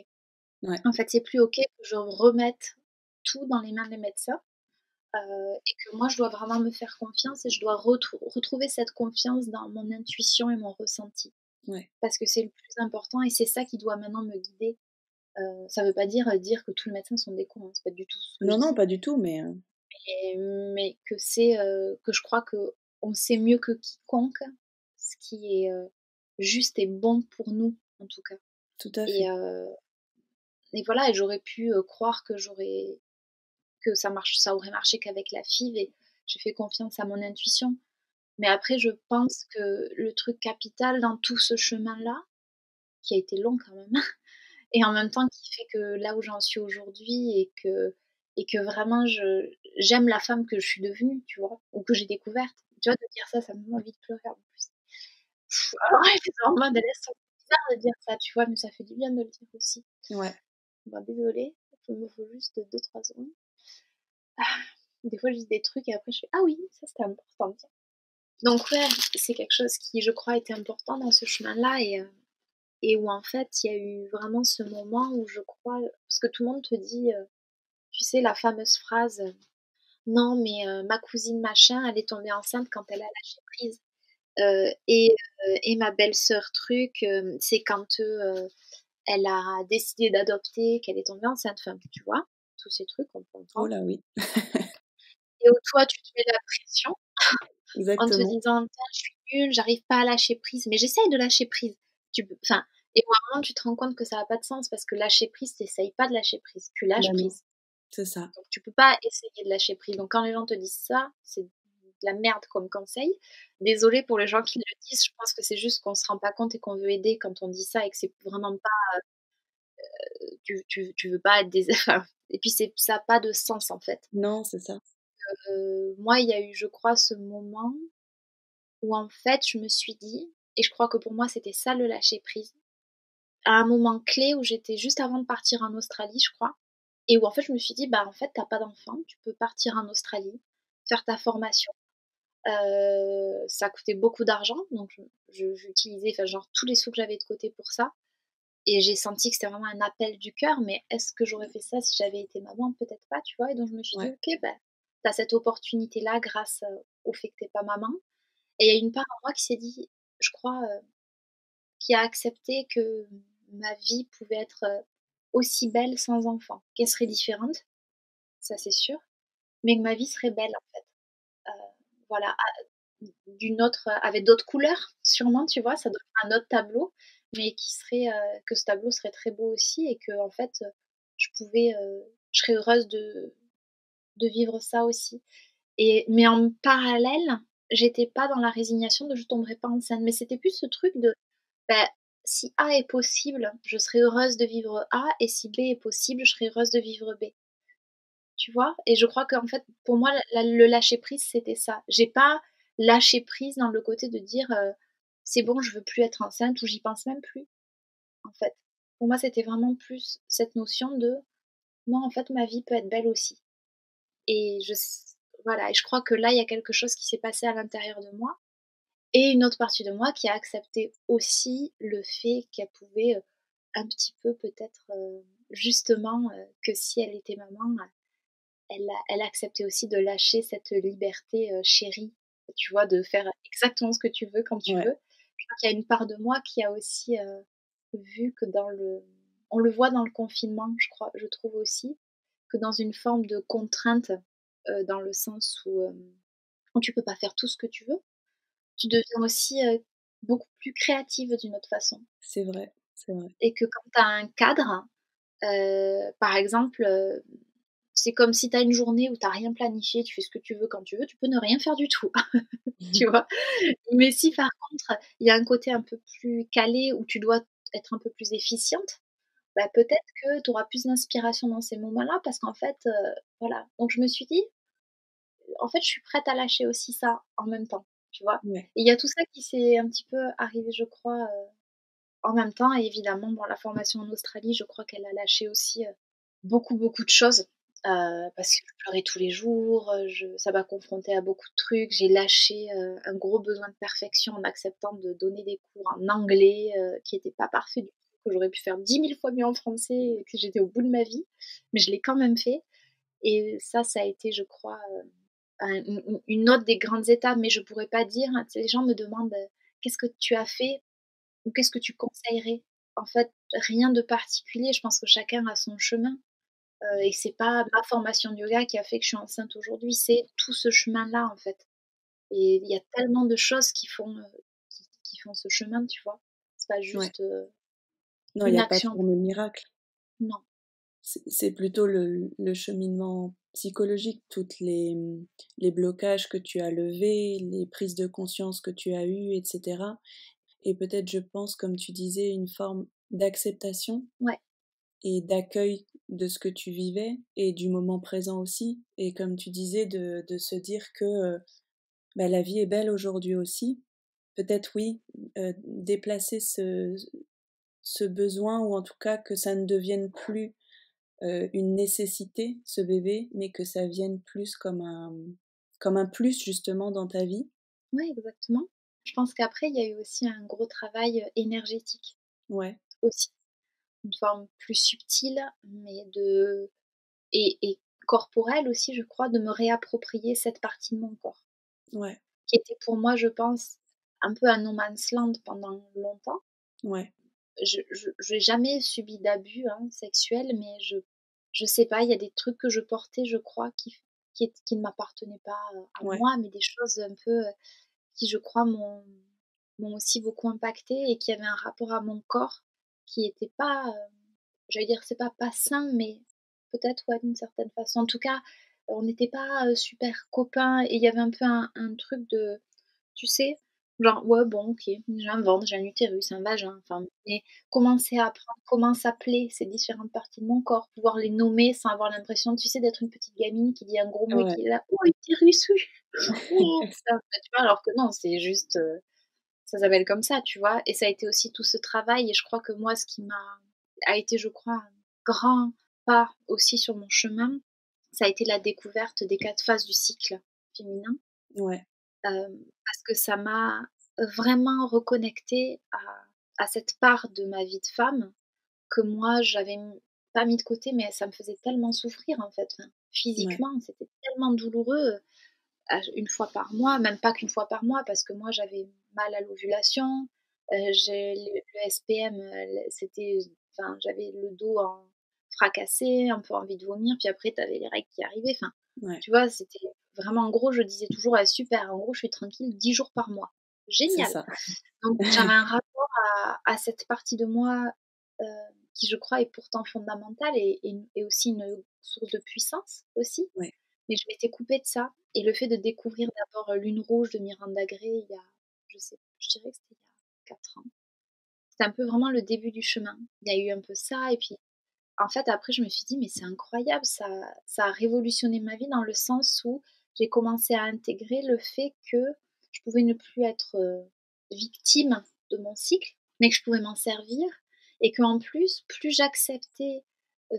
Ouais,
En fait, c'est plus OK que je remette tout dans les mains des médecins, et que moi, je dois vraiment me faire confiance et je dois retrouver cette confiance dans mon intuition et mon ressenti.
ouais.
Parce que c'est le plus important et c'est ça qui doit maintenant me guider. Ça veut pas dire que tous les médecins sont des cons, hein, c'est pas du tout ce que je
Non, non,
dis.
pas du tout, mais
Mais que c'est, que je crois qu'on sait mieux que quiconque ce qui est, juste et bon pour nous, en tout cas.
tout à
Et
fait.
voilà et j'aurais pu, croire que ça aurait marché qu'avec la FIV et j'ai fait confiance à mon intuition. Mais après je pense que le truc capital dans tout ce chemin-là, qui a été long quand même, et en même temps qui fait que là où j'en suis aujourd'hui et que vraiment j'aime la femme que je suis devenue, tu vois? Ou que j'ai découverte. Tu vois, de dire ça me donne envie de pleurer en plus. Alors j'étais en mode: «Laisse, c'est bizarre de dire ça», tu vois? Mais ça fait du bien de le dire aussi.
Ouais.
Bah, désolée, il me faut juste 2-3 secondes. Ah, des fois je dis des trucs et après je fais: «Ah oui, ça c'était important, tiens». Donc ouais, c'est quelque chose qui, je crois, était important dans ce chemin-là et où en fait, il y a eu vraiment ce moment où je crois parce que tout le monde te dit, tu sais la fameuse phrase, «Non mais ma cousine machin, elle est tombée enceinte quand elle a lâché prise, et ma belle-sœur truc, c'est quand, elle a décidé d'adopter qu'elle est tombée enceinte», enfin, tu vois? Tous ces trucs, on
Oh
comprend
là oui,
et où toi, tu te mets la pression en te
exactement.
disant: «Tiens, je suis nulle, j'arrive pas à lâcher prise», mais j'essaye de lâcher prise. Tu peux enfin et au bout d'un moment, tu te rends compte que ça a pas de sens parce que lâcher prise, tu essayes pas de lâcher prise, tu lâches
Bah non,
prise.
c'est ça.
Donc tu peux pas essayer de lâcher prise. Donc quand les gens te disent ça, c'est de la merde comme conseil. Désolée pour les gens qui le disent, je pense que c'est juste qu'on se rend pas compte et qu'on veut aider quand on dit ça et que c'est vraiment pas, tu veux pas être des enfin et puis ça a pas de sens, en fait.
Non, c'est ça.
Moi, il y a eu, je crois, ce moment où en fait, je me suis dit et je crois que pour moi, c'était ça le lâcher prise, à un moment clé où j'étais juste avant de partir en Australie, je crois et où en fait, je me suis dit: «Bah, en fait, tu as pas d'enfant, tu peux partir en Australie, faire ta formation». Ça coûtait beaucoup d'argent donc j'utilisais enfin, genre tous les sous que j'avais de côté pour ça et j'ai senti que c'était vraiment un appel du cœur, mais est-ce que j'aurais fait ça si j'avais été maman? Peut-être pas, tu vois? Et donc je me suis dit:
Ouais.
«OK, bah, tu as cette opportunité-là grâce, au fait que tu pas maman». Et il y a une part en moi qui s'est dit, je crois, qui a accepté que ma vie pouvait être, aussi belle sans enfant, qu'elle serait différente, ça c'est sûr, mais que ma vie serait belle en fait. Voilà, d'une autre, avec d'autres couleurs sûrement, tu vois? Ça donnerait un autre tableau, mais qui serait, que ce tableau serait très beau aussi et que en fait, je serais heureuse de vivre ça aussi. Mais en parallèle, j'étais pas dans la résignation de je tomberai pas enceinte, mais c'était plus ce truc de, bah, si A est possible, je serais heureuse de vivre A et si B est possible, je serais heureuse de vivre B. Tu vois? Et je crois qu'en fait, pour moi, le lâcher prise, c'était ça. J'ai pas lâché prise dans le côté de dire, «C'est bon, je veux plus être enceinte» ou «J'y pense même plus», en fait. Pour moi, c'était vraiment plus cette notion de: «Non, en fait, ma vie peut être belle aussi» et voilà et je crois que là, il y a quelque chose qui s'est passé à l'intérieur de moi et une autre partie de moi qui a accepté aussi le fait qu'elle pouvait, un petit peu peut-être, justement, que si elle était maman, elle acceptait aussi de lâcher cette liberté, chérie, tu vois? De faire exactement ce que tu veux quand tu
Ouais.
veux. Je crois qu'il y a une part de moi qui a aussi, vu que on le voit dans le confinement, je trouve aussi, que dans une forme de contrainte, dans le sens où tu peux pas faire tout ce que tu veux, tu deviens aussi, beaucoup plus créative d'une autre façon
C'est vrai, c'est vrai.
et que quand tu as un cadre, par exemple, c'est comme si tu as une journée où tu as rien planifié, tu fais ce que tu veux quand tu veux, tu peux ne rien faire du tout, tu vois? Mais si par contre, il y a un côté un peu plus calé où tu dois être un peu plus efficiente, bah, peut-être que tu auras plus d'inspiration dans ces moments-là parce qu'en fait, voilà. Donc je me suis dit: «En fait, je suis prête à lâcher aussi ça en même temps», tu vois?
Ouais.
Et il y a tout ça qui s'est un petit peu arrivé, je crois, en même temps et évidemment, bon, la formation en Australie, je crois qu'elle a lâché aussi, beaucoup, beaucoup de choses, parce que je pleurais tous les jours, ça m'a confrontée à beaucoup de trucs. J'ai lâché, un gros besoin de perfection en acceptant de donner des cours en anglais, qui étaient pas parfaits du tout, que j'aurais pu faire 10 000 fois mieux en français et que j'étais au bout de ma vie, mais je l'ai quand même fait et ça a été, je crois, une autre des grandes étapes, mais je pourrais pas dire, tu sais, les gens me demandent, «Qu'est-ce que tu as fait?» ou qu'est-ce que tu conseillerais? En fait, rien de particulier, je pense que chacun a son chemin, et c'est pas ma formation de yoga qui a fait que je suis enceinte aujourd'hui, c'est tout ce chemin-là, en fait et il y a tellement de choses qui font ce chemin, tu vois? C'est pas
Ouais.
juste,
Non, il y
une
a pas de
action.
formule miracle.
Non.
C'est plutôt le cheminement psychologique, les blocages que tu as levés, les prises de conscience que tu as eues et cetera et peut-être, je pense, comme tu disais, une forme d'acceptation
Ouais,
et d'accueil de ce que tu vivais et du moment présent aussi et comme tu disais de se dire que, bah, la vie est belle aujourd'hui aussi peut-être oui, déplacer ce besoin ou en tout cas que ça ne devienne plus, une nécessité, ce bébé, mais que ça vienne plus comme un plus justement dans ta vie?
Ouais, exactement. Je pense qu'après, il y a eu aussi un gros travail, énergétique
Ouais,
aussi. Une forme plus subtile, mais de et corporelle aussi, je crois, de me réapproprier cette partie de mon corps,
ouais,
qui était pour moi, je pense, un peu un no man's land pendant longtemps.
ouais,
Je j'ai jamais subi d'abus, hein, sexuels, mais je sais pas, il y a des trucs que je portais, je crois, qui ne m'appartenaient pas, à
ouais,
moi, mais des choses un peu, qui je crois m'ont aussi beaucoup impactée et qui avaient un rapport à mon corps qui était pas, j'allais dire c'est pas sain, mais peut-être ouais d'une certaine façon. En tout cas, on n'était pas, super copains et il y avait un peu un truc de tu sais? Genre: «Ouais bon OK, j'ai un ventre, j'ai un utérus, un vagin», enfin mais commencer à apprendre comment s'appelaient ces différentes parties de mon corps, pouvoir les nommer sans avoir l'impression, tu sais, d'être une petite gamine qui dit un gros mot et
ouais.
qui est là: «Oh utérus, oui, oh» ça, bah, tu vois? Alors que non, c'est juste, ça s'appelle comme ça, tu vois? Et ça a été aussi tout ce travail et je crois que moi, ce qui a été, je crois, un grand pas aussi sur mon chemin, ça a été la découverte des 4 phases du cycle féminin,
Ouais,
parce que ça m'a vraiment reconnectée à cette part de ma vie de femme que moi j'avais pas mis de côté, mais ça me faisait tellement souffrir en fait, enfin,
ouais,
physiquement, c'était tellement douloureux, une fois par mois, même pas qu'une fois par mois, parce que moi j'avais mal à l'ovulation, j'ai le SPM, c'était enfin j'avais le dos fracassé, un peu envie de vomir, puis après tu avais les règles qui arrivaient, enfin,
ouais,
tu vois? C'était vraiment en gros, je disais toujours: «Ah super, en gros je suis tranquille 10 jours par mois.
c'est
Génial!»
ça.
Donc j'avais un rapport à cette partie de moi, heu, qui je crois est pourtant fondamentale et aussi une source de puissance aussi.
Ouais,
Mais je m'étais coupée de ça et le fait de découvrir d'abord, Lune rouge de Miranda Gray il y a, je dirais que c'était il y a 4 ans. C'était un peu vraiment le début du chemin. Il y a eu un peu ça et puis en fait après je me suis dit: «Mais c'est incroyable, ça a révolutionné ma vie» dans le sens où j'ai commencé à intégrer le fait que je pouvais ne plus être, victime de mon cycle, mais que je pouvais m'en servir et qu'en plus j'acceptais,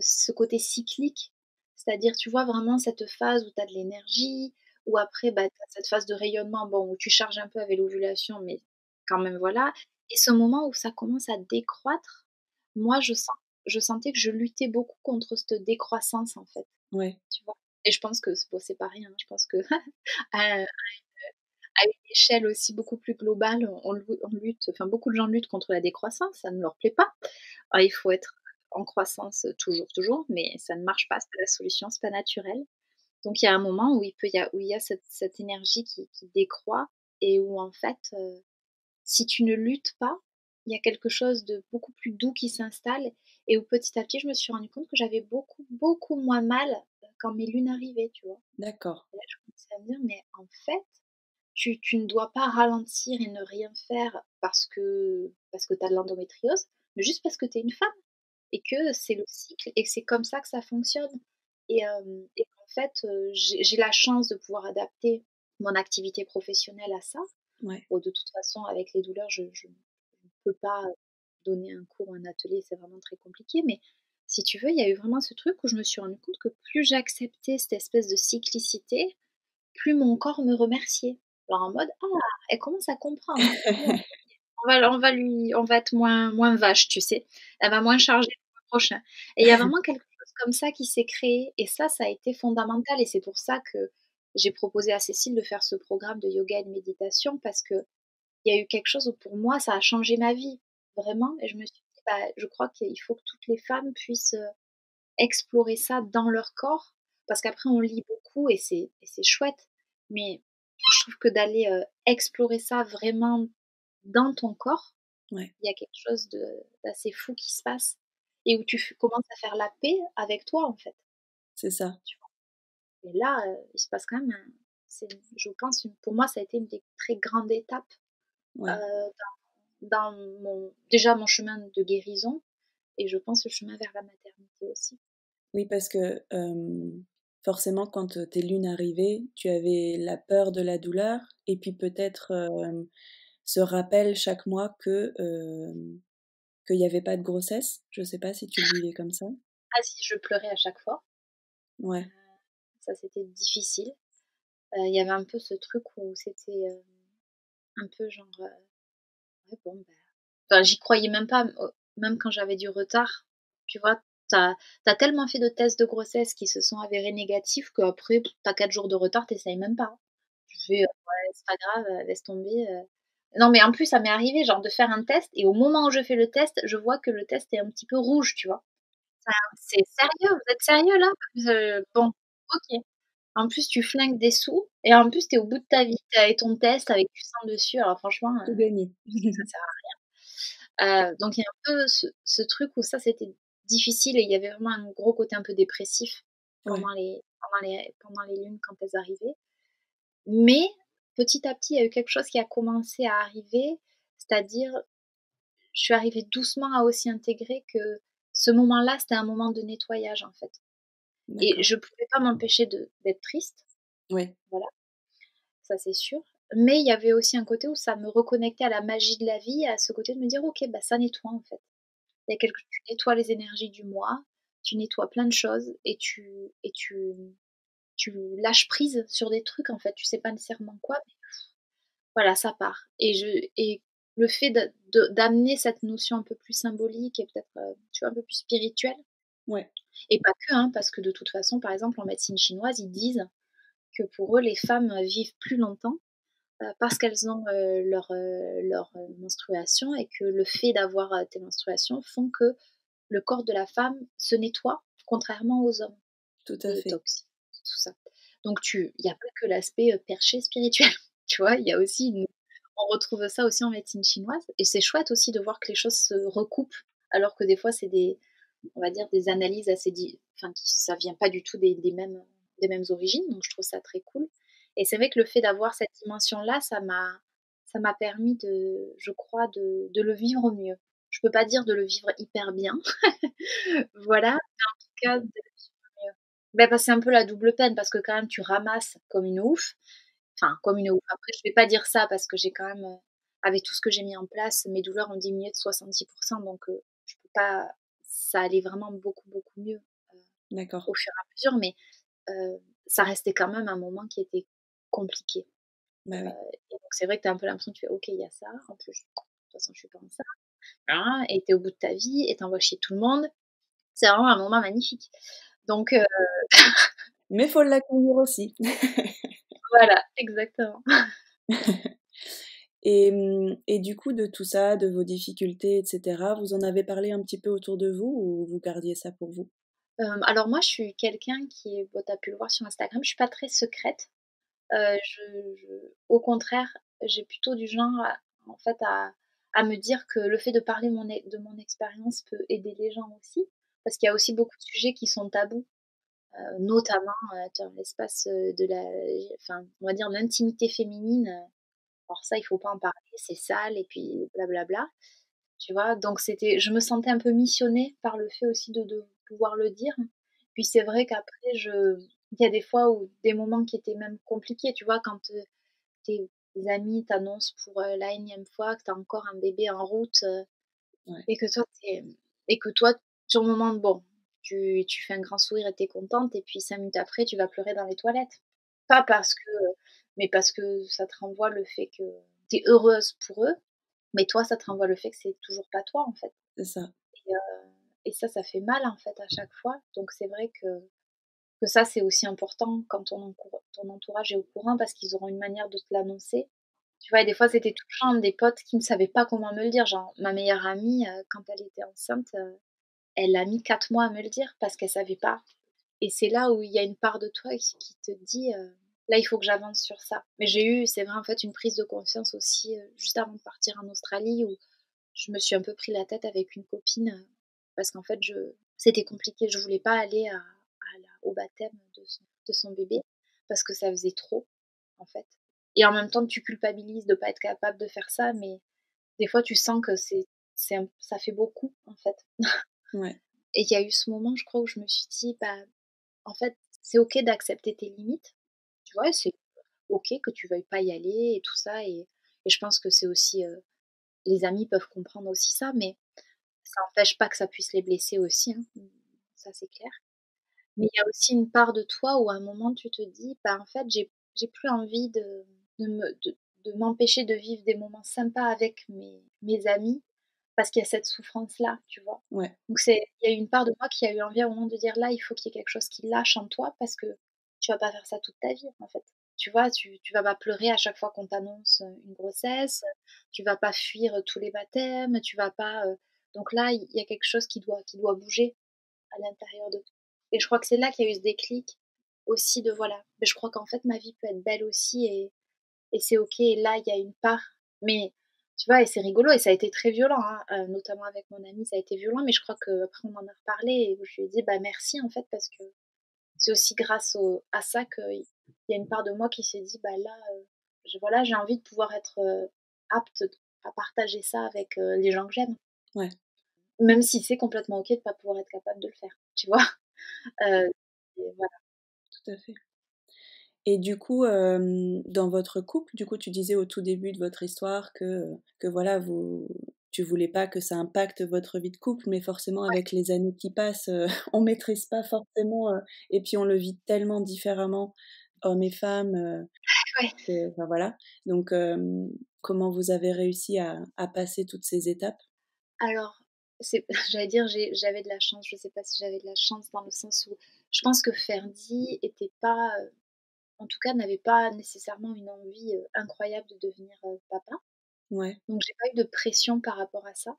ce côté cyclique, c'est-à-dire, tu vois, vraiment cette phase où tu as de l'énergie, où après, bah, tu as cette phase de rayonnement, bon, où tu charges un peu avec l'ovulation, mais quand même, voilà et ce moment où ça commence à décroître, moi, je sentais que je luttais beaucoup contre cette décroissance, en fait,
ouais,
tu vois? Et je pense que bon, c'est pas rien, hein, je pense que à à une échelle aussi beaucoup plus globale, on lutte enfin beaucoup de gens luttent contre la décroissance, ça ne leur plaît pas. Il faut être en croissance, toujours, mais ça ne marche pas, c'est pas la solution, c'est pas naturel. Donc il y a un moment où il y a cette énergie qui décroît et où en fait, si tu ne luttes pas, il y a quelque chose de beaucoup plus doux qui s'installe et où petit à petit je me suis rendu compte que j'avais beaucoup, beaucoup moins mal, quand mes lunes arrivaient, tu vois?
d'accord.
Et là je commençais à me dire: «Mais en fait, tu ne dois pas ralentir et ne rien faire parce que tu as de l'endométriose, mais juste parce que tu es une femme et que c'est le cycle et que c'est comme ça que ça fonctionne et qu'en fait, j'ai la chance de pouvoir adapter mon activité professionnelle à ça.
Ouais,
Bon, de toute façon, avec les douleurs, je ne peux pas donner un cours ou un atelier, c'est vraiment très compliqué, mais si tu veux, il y a eu vraiment ce truc où je me suis rendu compte que plus j'acceptais cette espèce de cyclicité, plus mon corps me remerciait. Genre en mode: «Ah, elle commence à comprendre. Bon, on va être moins vache, tu sais? Elle va moins charger le mois prochain» et il y a vraiment quelque chose comme ça qui s'est créé et ça a été fondamental et c'est pour ça que j'ai proposé à Cécile de faire ce programme de yoga et de méditation parce qu'il y a eu quelque chose où pour moi ça a changé ma vie, vraiment et je me suis dit: «Bah, je crois qu'il faut que toutes les femmes puissent, explorer ça dans leur corps». Parce qu'après on lit beaucoup et c'est chouette, mais je trouve que d'aller, explorer ça vraiment dans ton corps,
ouais,
il y a quelque chose d'assez fou qui se passe et où tu commences à faire la paix avec toi, en fait,
c'est ça.
tu vois? Et là, il se passe quand même c'est je pense pour moi ça a été une des très grandes étapes,
Ouais.
heu, dans mon déjà mon chemin de guérison et je pense le chemin vers la maternité aussi.
Oui, parce que, forcément quand, tes lunes arrivaient, tu avais la peur de la douleur et puis peut-être, ce rappel chaque mois que qu'il n'y avait pas de grossesse. Je sais pas si tu le vivais comme ça?
Ah si, je pleurais à chaque fois.
Ouais,
Ça, c'était difficile. Il y avait un peu ce truc où c'était, un peu genre, ouais bon, bah enfin, j'y croyais même pas, même quand j'avais du retard, tu vois? Tu as tellement fait de tests de grossesse qui se sont avérés négatifs qu'après, tu as 4 jours de retard, tu essayes même pas. Tu fais: «Ouais, c'est pas grave, laisse tomber», Non, mais en plus, ça m'est arrivé genre de faire un test et au moment où je fais le test, je vois que le test est un petit peu rouge, tu vois? Ça c'est sérieux? Vous êtes sérieux là? Bon, OK. En plus, tu flingues des sous et en plus, tu es au bout de ta vie. Tu es avec ton test avec du sang dessus, alors franchement,
tout gagné.
je dis que ça sert à donc il y a un peu ce truc où ça, c'était difficile et il y avait vraiment un gros côté un peu dépressif
Ouais,
pendant les lunes quand elles arrivaient. Mais petit à petit, il y a eu quelque chose qui a commencé à arriver, c'est-à-dire, je suis arrivée doucement à aussi intégrer que ce moment-là, c'était un moment de nettoyage, en fait et
d'accord.
je pouvais pas m'empêcher d'être triste,
Ouais,
voilà, ça c'est sûr. Mais il y avait aussi un côté où ça me reconnectait à la magie de la vie, à ce côté de me dire: «OK, bah, ça nettoie, en fait». Il y a quelque Tu nettoies les énergies du mois, tu nettoies plein de choses et tu lâches prise sur des trucs, en fait, tu sais pas nécessairement quoi, mais voilà, ça part et le fait d'amener cette notion un peu plus symbolique et peut-être, tu vois, un peu plus spirituelle
ouais,
et pas que, hein, parce que de toute façon, par exemple, en médecine chinoise, ils disent que pour eux, les femmes, vivent plus longtemps, parce qu'elles ont, leur menstruation et que le fait d'avoir, tes menstruations font que le corps de la femme se nettoie, contrairement aux hommes,
tout à
des
fait.
toxines, tout ça. Donc il y a pas que l'aspect, perché spirituel, tu vois? Il y a aussi une On retrouve ça aussi en médecine chinoise et c'est chouette aussi de voir que les choses se recoupent, alors que des fois c'est on va dire des analyses assez enfin qui ça vient pas du tout des mêmes origines, donc je trouve ça très cool et c'est vrai que le fait d'avoir cette dimension-là, ça m'a permis je crois de le vivre mieux. Je peux pas dire de le vivre hyper bien, voilà, cas de le vivre mieux. Parce que c'est un peu la double peine parce que quand même tu ramasses comme une ouf, enfin comme une ouf. Après je vais pas dire ça parce que j'ai quand même, avec tout ce que j'ai mis en place, mes douleurs ont diminué de 70 donc je peux pas ça allait vraiment beaucoup, beaucoup mieux,
D'accord.
au fur et à mesure, mais ça restait quand même un moment qui était compliqué,
Bah oui.
et donc c'est vrai que tu as un peu l'impression, tu fais: «OK, il y a ça, en plus, de toute façon je suis pas enceinte, hein», et tu es au bout de ta vie et tu envoies chier tout le monde. C'est vraiment un moment magnifique. Donc
Mais faut l'accueillir aussi.
voilà, exactement.
Et du coup, de tout ça, de vos difficultés et cetera, vous en avez parlé un petit peu autour de vous ou vous gardiez ça pour vous?
Alors moi, je suis quelqu'un qui est tu as pu le voir sur Instagram, je suis pas très secrète. Je Au contraire, j'ai plutôt du genre en fait, à me dire que le fait de parler de mon expérience peut aider les gens aussi. Parce qu'il y a aussi beaucoup de sujets qui sont tabous, notamment, dans l'espace, de la enfin, on va dire l'intimité féminine, alors ça, il faut pas en parler, c'est sale et puis blablabla. Tu vois? Donc je me sentais un peu missionnée par le fait aussi de pouvoir le dire. Puis c'est vrai qu'après il y a des fois où des moments qui étaient même compliqués, tu vois? Quand, tes amis t'annoncent pour, la énième fois que tu as encore un bébé en route,
Ouais,
et que toi sur le moment, bon, tu fais un grand sourire et tu es contente et puis 5 minutes après, tu vas pleurer dans les toilettes. Pas parce que, mais parce que ça te renvoie le fait que tu es heureuse pour eux, mais toi, ça te renvoie le fait que c'est toujours pas toi, en fait
c'est ça.
et ça, ça fait mal, en fait, à chaque fois. Donc c'est vrai que ça, c'est aussi important quand ton entourage est au courant parce qu'ils auront une manière de te l'annoncer. Tu vois? Et des fois, c'était touchant, des potes qui ne savaient pas comment me le dire. Genre, ma meilleure amie, quand elle était enceinte, elle a mis 4 mois à me le dire parce qu'elle savait pas. Et c'est là où il y a une part de toi qui te dit, «Là, il faut que j'avance sur ça». Mais j'ai eu, c'est vrai, en fait, une prise de conscience aussi, juste avant de partir en Australie où je me suis un peu pris la tête avec une copine, parce qu'en fait, c'était compliqué. Je voulais pas aller au baptême de son bébé parce que ça faisait trop, en fait. Et en même temps, tu culpabilises de pas être capable de faire ça, mais des fois, tu sens que ça fait beaucoup, en fait.
Ouais,
Et il y a eu ce moment, je crois, où je me suis dit: «Bah, en fait, c'est OK d'accepter tes limites». Tu vois? C'est OK que tu veuilles pas y aller et tout ça et je pense que c'est aussi, les amis peuvent comprendre aussi ça, mais ça n'empêche pas que ça puisse les blesser aussi, hein, ça c'est clair. Mais il y a aussi une part de toi où à un moment tu te dis: «Bah, en fait, j'ai plus envie de me de m'empêcher de vivre des moments sympas avec mes amis parce qu'il y a cette souffrance-là», tu vois?
Ouais.
Donc il y a eu une part de moi qui a eu envie à un moment de dire: «Là, il faut qu'il y ait quelque chose qui lâche en toi parce que tu vas pas faire ça toute ta vie, en fait». Tu vois? Tu vas pas pleurer à chaque fois qu'on t'annonce, une grossesse, tu vas pas fuir, tous les baptêmes, tu vas pas, donc là, il y a quelque chose qui doit bouger à l'intérieur de toi. Et je crois que c'est là qu'il y a eu ce déclic aussi de voilà, mais je crois qu'en fait ma vie peut être belle aussi et c'est OK et là il y a une part mais tu vois? Et c'est rigolo et ça a été très violent, hein, notamment avec mon amie, ça a été violent, mais je crois qu'après on en a reparlé et je lui ai dit: «Bah merci en fait parce que c'est aussi grâce au à ça qu'il y a une part de moi qui s'est dit: "Bah là, voilà, j'ai envie de pouvoir être, apte à partager ça avec, les gens que j'aime".
Ouais,
Même si c'est complètement OK de pas pouvoir être capable de le faire, tu vois? Heu et voilà.
tout à fait. Et du coup, dans votre couple, du coup, tu disais au tout début de votre histoire que voilà, tu voulais pas que ça impacte votre vie de couple, mais forcément
Ouais,
avec les années qui passent, on maîtrise pas forcément, et puis on le vit tellement différemment, hommes et femmes,
ouais.
que enfin voilà. Donc, comment vous avez réussi à passer toutes ces étapes?
Alors, c'est j'allais dire j'avais de la chance, je sais pas si j'avais de la chance dans le sens où je pense que Ferdy était pas, en tout cas n'avait pas nécessairement une envie, incroyable de devenir, papa.
Ouais,
Donc j'ai pas eu de pression par rapport à ça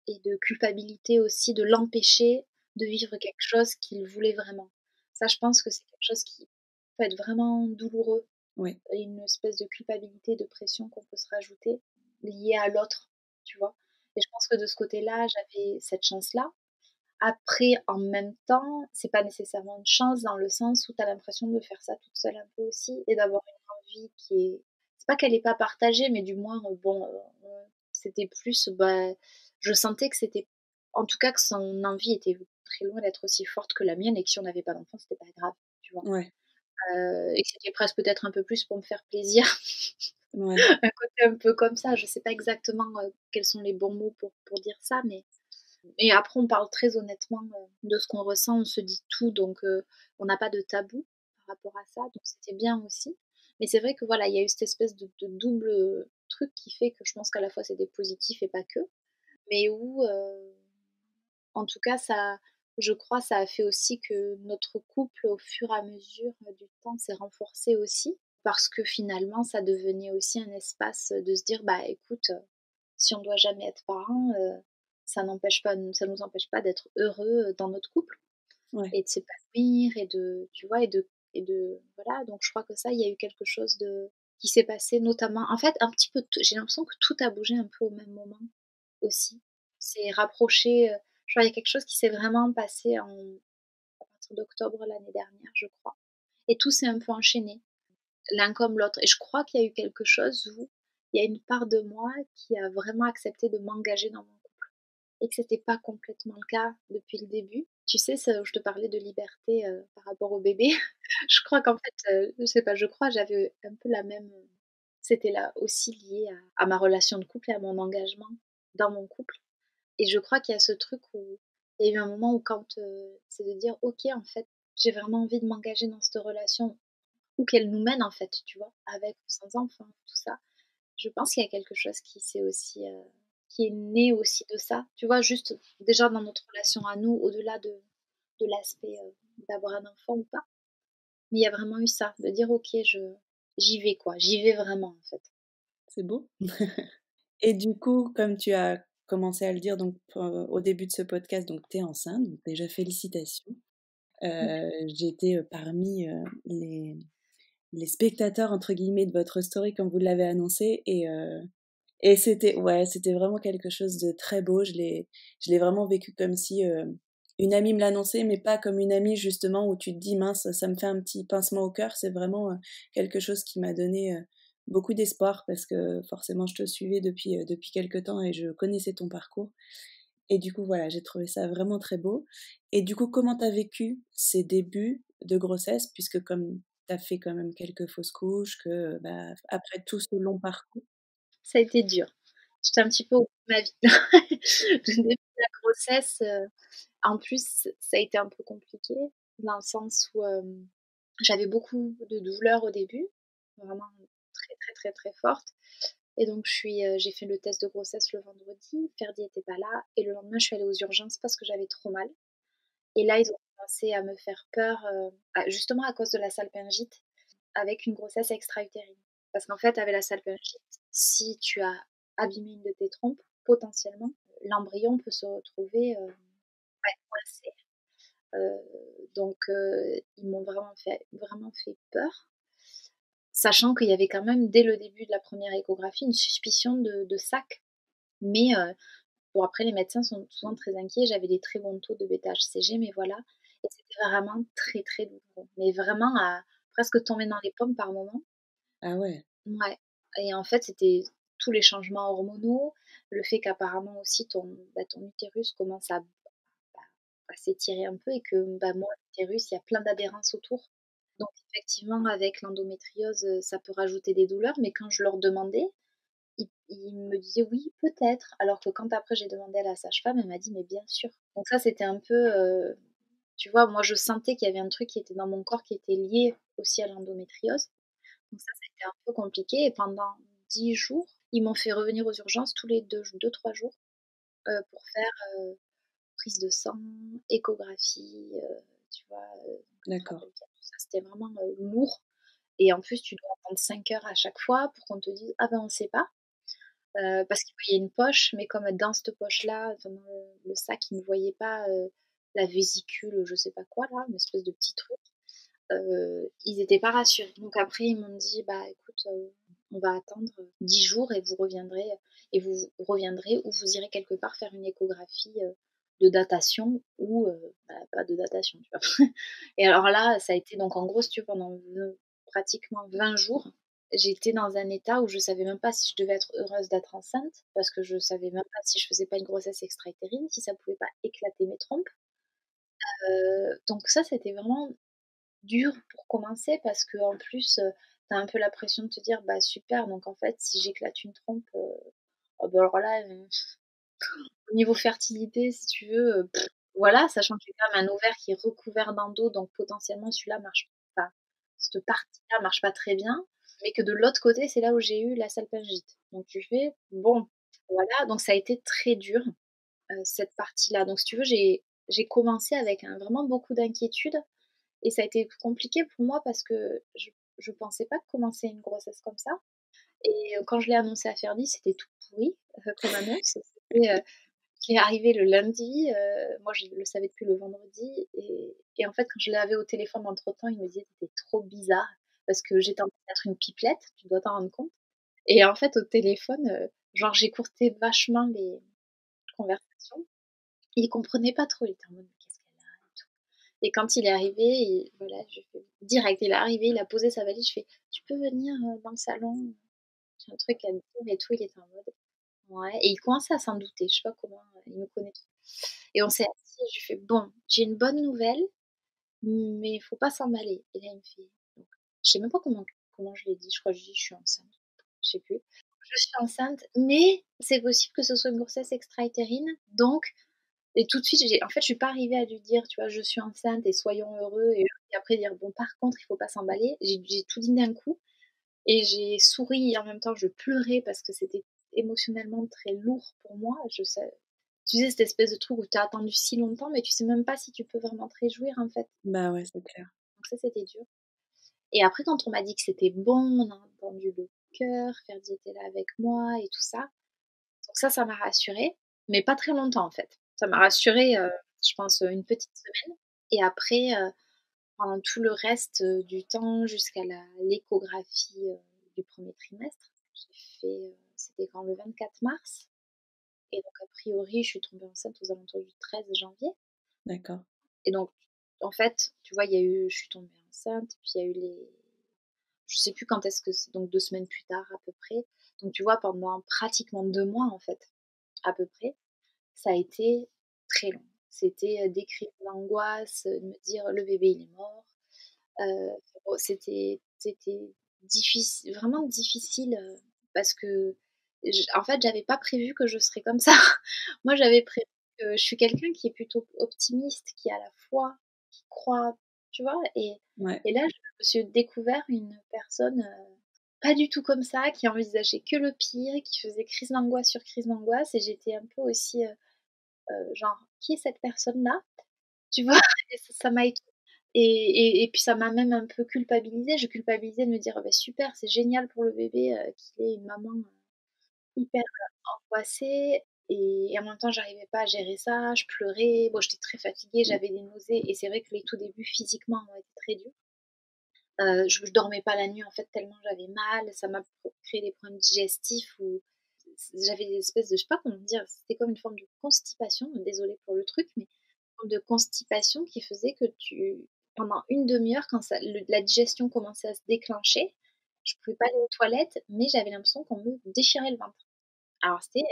et de culpabilité aussi de l'empêcher de vivre quelque chose qu'il voulait vraiment. Ça, je pense que c'est quelque chose qui peut être vraiment douloureux
ouais,
et une espèce de culpabilité, de pression qu'on peut se rajouter liée à l'autre, tu vois? Et je pense que de ce côté-là, j'avais cette chance-là. Après, en même temps, c'est pas nécessairement une chance dans le sens où tu as l'impression de faire ça toute seule un peu aussi et d'avoir une envie qui est c'est pas qu'elle est pas partagée, mais du moins, bon, c'était plus, bah, je sentais que c'était en tout cas que son envie était très loin d'être aussi forte que la mienne et que si on n'avait pas d'enfant, c'était pas grave, tu vois?
ouais,
Et que c'était presque peut-être un peu plus pour me faire plaisir,
ouais,
un côté un peu comme ça. Je sais pas exactement, quels sont les bons mots pour dire ça, mais et après on parle très honnêtement, de ce qu'on ressent, on se dit tout donc on n'a pas de tabou par rapport à ça, donc c'était bien aussi. Mais c'est vrai que voilà, il y a eu cette espèce de double, truc qui fait que je pense qu'à la fois c'était positif et pas que, mais où, en tout cas ça je crois ça a fait aussi que notre couple au fur et à mesure, du temps s'est renforcé aussi. Parce que finalement ça devenait aussi un espace, de se dire: «Bah écoute, si on doit jamais être parents, ça nous empêche pas d'être heureux, dans notre couple
ouais.
et de s'épanouir et de tu vois? Et de voilà, donc je crois que ça, il y a eu quelque chose de qui s'est passé notamment en fait, un petit peu t j'ai l'impression que tout a bougé un peu au même moment aussi. C'est rapproché, je crois il y a quelque chose qui s'est vraiment passé à partir d'octobre l'année dernière, je crois et tout s'est un peu enchaîné, l'un comme l'autre et je crois qu'il y a eu quelque chose où il y a une part de moi qui a vraiment accepté de m'engager dans mon et que c'était pas complètement le cas depuis le début. Tu sais, ce où je te parlais de liberté, par rapport au bébé, je crois qu'en fait, je sais pas, je crois j'avais un peu la même, c'était là aussi lié à ma relation de couple et à mon engagement dans mon couple et je crois qu'il y a ce truc où il y a eu un moment où quand, c'est de dire: «OK, en fait, j'ai vraiment envie de m'engager dans cette relation, où qu'elle nous mène, en fait», tu vois? Avec ou sans enfant, tout ça. Je pense qu'il y a quelque chose qui s'est aussi, qui est né aussi de ça. Tu vois? Juste, déjà dans notre relation à nous, au-delà de l'aspect, d'avoir un enfant ou pas. Mais il y a vraiment eu ça, de dire: «OK, j'y vais quoi, j'y vais vraiment en fait».
C'est beau. Et du coup, comme tu as commencé à le dire donc au début de ce podcast, donc tu es enceinte, donc déjà félicitations. J'étais, parmi, les «spectateurs» entre guillemets de votre story comme vous l'avez annoncé et c'était ouais, c'était vraiment quelque chose de très beau. Je l'ai vraiment vécu comme si, une amie me l'annonçait, mais pas comme une amie justement où tu te dis: «Mince, ça me fait un petit pincement au cœur». C'est vraiment, quelque chose qui m'a donné, beaucoup d'espoir parce que forcément je te suivais depuis quelque temps et je connaissais ton parcours et du coup voilà, j'ai trouvé ça vraiment très beau et du coup, comment tu as vécu ces débuts de grossesse? Puisque comme tu as fait quand même quelques fausses couches, que, bah, après tout ce long parcours
Ça a été dur. J'étais un petit peu au bout de ma vie. Le début de la grossesse, en plus, ça a été un peu compliqué dans le sens où, j'avais beaucoup de douleurs au début, vraiment très, très, très, très fortes et donc j'ai fait le test de grossesse le vendredi, Ferdy était pas là et le lendemain, je suis allée aux urgences parce que j'avais trop mal et là, ils ont commencé à me faire peur, justement à cause de la salpingite, avec une grossesse extra-utérine. Parce qu'en fait, avec la salpingite, si tu as abîmé une de tes trompes, potentiellement, l'embryon peut se retrouver, ouais, coincé. Ils m'ont vraiment fait peur, sachant qu'il y avait quand même, dès le début de la première échographie, une suspicion de sac. Mais bon, après, les médecins sont souvent très inquiets. J'avais des très bons taux de bêta-HCG, mais voilà. Et c'était vraiment très, très douloureux. Mais vraiment à presque tomber dans les pommes par moment.
Ah ouais,
Ouais. Et en fait, c'était tous les changements hormonaux, le fait qu'apparemment aussi ton utérus commence à s'étirer un peu et que moi, l'utérus, il y a plein d'adhérences autour. Donc effectivement, avec l'endométriose, ça peut rajouter des douleurs, mais quand je leur demandais, ils me disaient: «Oui, peut-être», alors que quand après j'ai demandé à la sage-femme, elle m'a dit: «Mais bien sûr». Donc ça, c'était un peu, tu vois, moi je sentais qu'il y avait un truc qui était dans mon corps qui était lié aussi à l'endométriose. Donc ça a été un peu compliqué et pendant 10 jours, ils m'ont fait revenir aux urgences tous les 2-3 jours, pour faire, prise de sang, échographie, tu vois? Donc je me
d'accord.
rappelle bien tout ça, c'était vraiment, lourd et en plus tu dois attendre 5 heures à chaque fois pour qu'on te dise: «Ah ben on sait pas». Parce qu'il voyait une poche, mais comme dans cette poche-là, enfin dans le sac, il ne voyait pas, la vésicule, je sais pas quoi là, une espèce de petit truc. Ils étaient pas rassurés. Donc après ils m'ont dit: «Bah écoute, on va attendre, 10 jours et vous reviendrez ou vous irez quelque part faire une échographie, de datation ou pas de datation», tu vois? Et alors là, ça a été donc en gros, si tu veux, pendant pratiquement 20 jours, j'étais dans un état où je savais même pas si je devais être heureuse d'être enceinte, parce que je savais même pas si je faisais pas une grossesse extra-utérine, si ça pouvait pas éclater mes trompes. Donc ça, c'était vraiment dur pour commencer parce qu'en plus, tu as un peu la pression de te dire: «Bah super, donc en fait, si j'éclate une trompe, oh bah alors là, au niveau fertilité, si tu veux, voilà, sachant que j'ai quand même un ovaire qui est recouvert d'endo, donc potentiellement celui-là marche pas, cette partie-là marche pas très bien, mais que de l'autre côté, c'est là où j'ai eu la salpingite. Donc tu fais: «Bon», voilà, donc ça a été très dur, cette partie-là. Donc si tu veux, j'ai commencé avec vraiment beaucoup d'inquiétude et ça a été compliqué pour moi parce que je pensais pas commencer une grossesse comme ça et quand je l'ai annoncé à Ferdy, c'était tout pourri, comme annonce. Il est arrivé le lundi, moi je le savais depuis le vendredi et en fait, quand je l'avais au téléphone entre-temps, il me disait: «Tu étais trop bizarre» parce que j'étais en train d'être une pipelette, tu dois t'en rendre compte et en fait, au téléphone, genre j'écourtais vachement les conversations. Il comprenait pas trop, il était en mode: «Mais qu'est-ce qu'elle a?» et tout et quand il est arrivé et voilà, j'ai fait direct, il est arrivé, il a posé sa valise, je fais: «Tu peux venir, dans le salon? J'ai un truc à te dire et tout». Il était en mode: «Ouais» et il commençait à s'en douter, je sais pas comment, il me connaît trop et on s'est assis et je lui fais: «Bon, j'ai une bonne nouvelle, mais il faut pas s'emballer» et là, il me fait donc je sais même pas comment je l'ai dit, je crois que je lui ai dit: «Je suis enceinte», je sais plus. «Je suis enceinte, mais c'est possible que ce soit une grossesse extra-utérine, donc» et tout de suite, je suis pas arrivée à lui dire, tu vois: «Je suis enceinte et soyons heureux» et après dire: «Bon, par contre, il faut pas s'emballer». J'ai tout dit d'un coup et j'ai souri et en même temps, je pleurais parce que c'était émotionnellement très lourd pour moi. Tu sais, cette espèce de truc où tu as attendu si longtemps, mais tu sais même pas si tu peux vraiment te réjouir, en fait.
Bah ouais, c'est clair.
Donc ça, c'était dur et après, quand on m'a dit que c'était bon, on a entendu le cœur, Ferdy était là avec moi et tout ça. Donc ça m'a rassurée, mais pas très longtemps, en fait. Ça m'a rassurée, je pense, une petite semaine et après, pendant tout le reste, du temps jusqu'à l'échographie, du premier trimestre, c'était quand? Le 24 mars et donc a priori, je suis tombée enceinte aux alentours du 13 janvier
D'accord.
et donc en fait, tu vois, je suis tombée enceinte, puis il y a eu je sais plus quand est-ce que c'est, donc 2 semaines plus tard à peu près. Donc tu vois, pendant pratiquement 2 mois, en fait, à peu près, ça a été très long. C'était, des crises d'angoisse, de me dire: «Le bébé, il est mort». Bon, c'était vraiment difficile, parce que En fait, j'avais pas prévu que je serais comme ça. Moi, j'avais prévu que je suis quelqu'un qui est plutôt optimiste, qui a la foi, qui croit, tu vois?
Ouais.
Et là, je me suis découvert une personne, pas du tout comme ça, qui envisageait que le pire, qui faisait crise d'angoisse sur crise d'angoisse et j'étais un peu aussi, genre: «Qui est cette personne-là?» Tu vois? Et ça m'a éton et puis ça m'a même un peu culpabilisée. Je culpabilisais de me dire: «Oh bah super, c'est génial pour le bébé, qu'il ait une maman, hyper angoissée» et en même temps, j'arrivais pas à gérer ça, je pleurais. Bon, j'étais très fatiguée, j'avais des nausées et c'est vrai que les tout débuts physiquement ont été très durs. Je dormais pas la nuit en fait tellement j'avais mal, ça m'a créé des problèmes digestifs où j'avais des espèces de je sais pas comment dire, c'était comme une forme de constipation, désolée pour le truc, mais une forme de constipation qui faisait que tu pendant une demi heure quand la digestion commençait à se déclencher, je pouvais pas aller aux toilettes, mais j'avais l'impression qu'on me déchirait le ventre. Alors c'était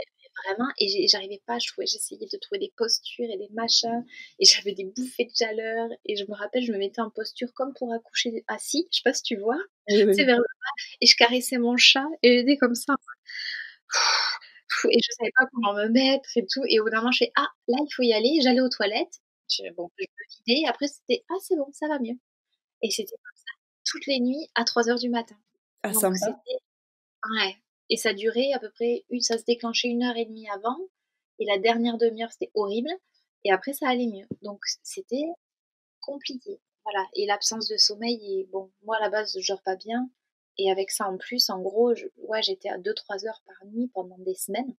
vraiment et j'arrivais pas, j'essayais de trouver des postures et des machins et j'avais des bouffées de chaleur et je me rappelle, je me mettais en posture comme pour accoucher assis, je sais pas si tu vois?
Oui,
Tu sais
oui.
vers le bas et je caressais mon chat et j'étais comme ça et je savais pas comment me mettre et tout et au bout d'un moment je fais: «Ah là il faut y aller». J'allais aux toilettes, je me vidais, après c'était: «Ah c'est bon, ça va mieux» et c'était comme ça toutes les nuits à 3 heures du matin.
Ah
Donc
sympa.
c'était ouais et ça durait à peu près ça se déclenchait 1 heure et demie avant et la dernière demi heure, c'était horrible et après ça allait mieux. Donc c'était compliqué. Voilà et l'absence de sommeil et bon, moi à la base, je dors pas bien et avec ça en plus, en gros, j'étais à 2-3 heures par nuit pendant des semaines.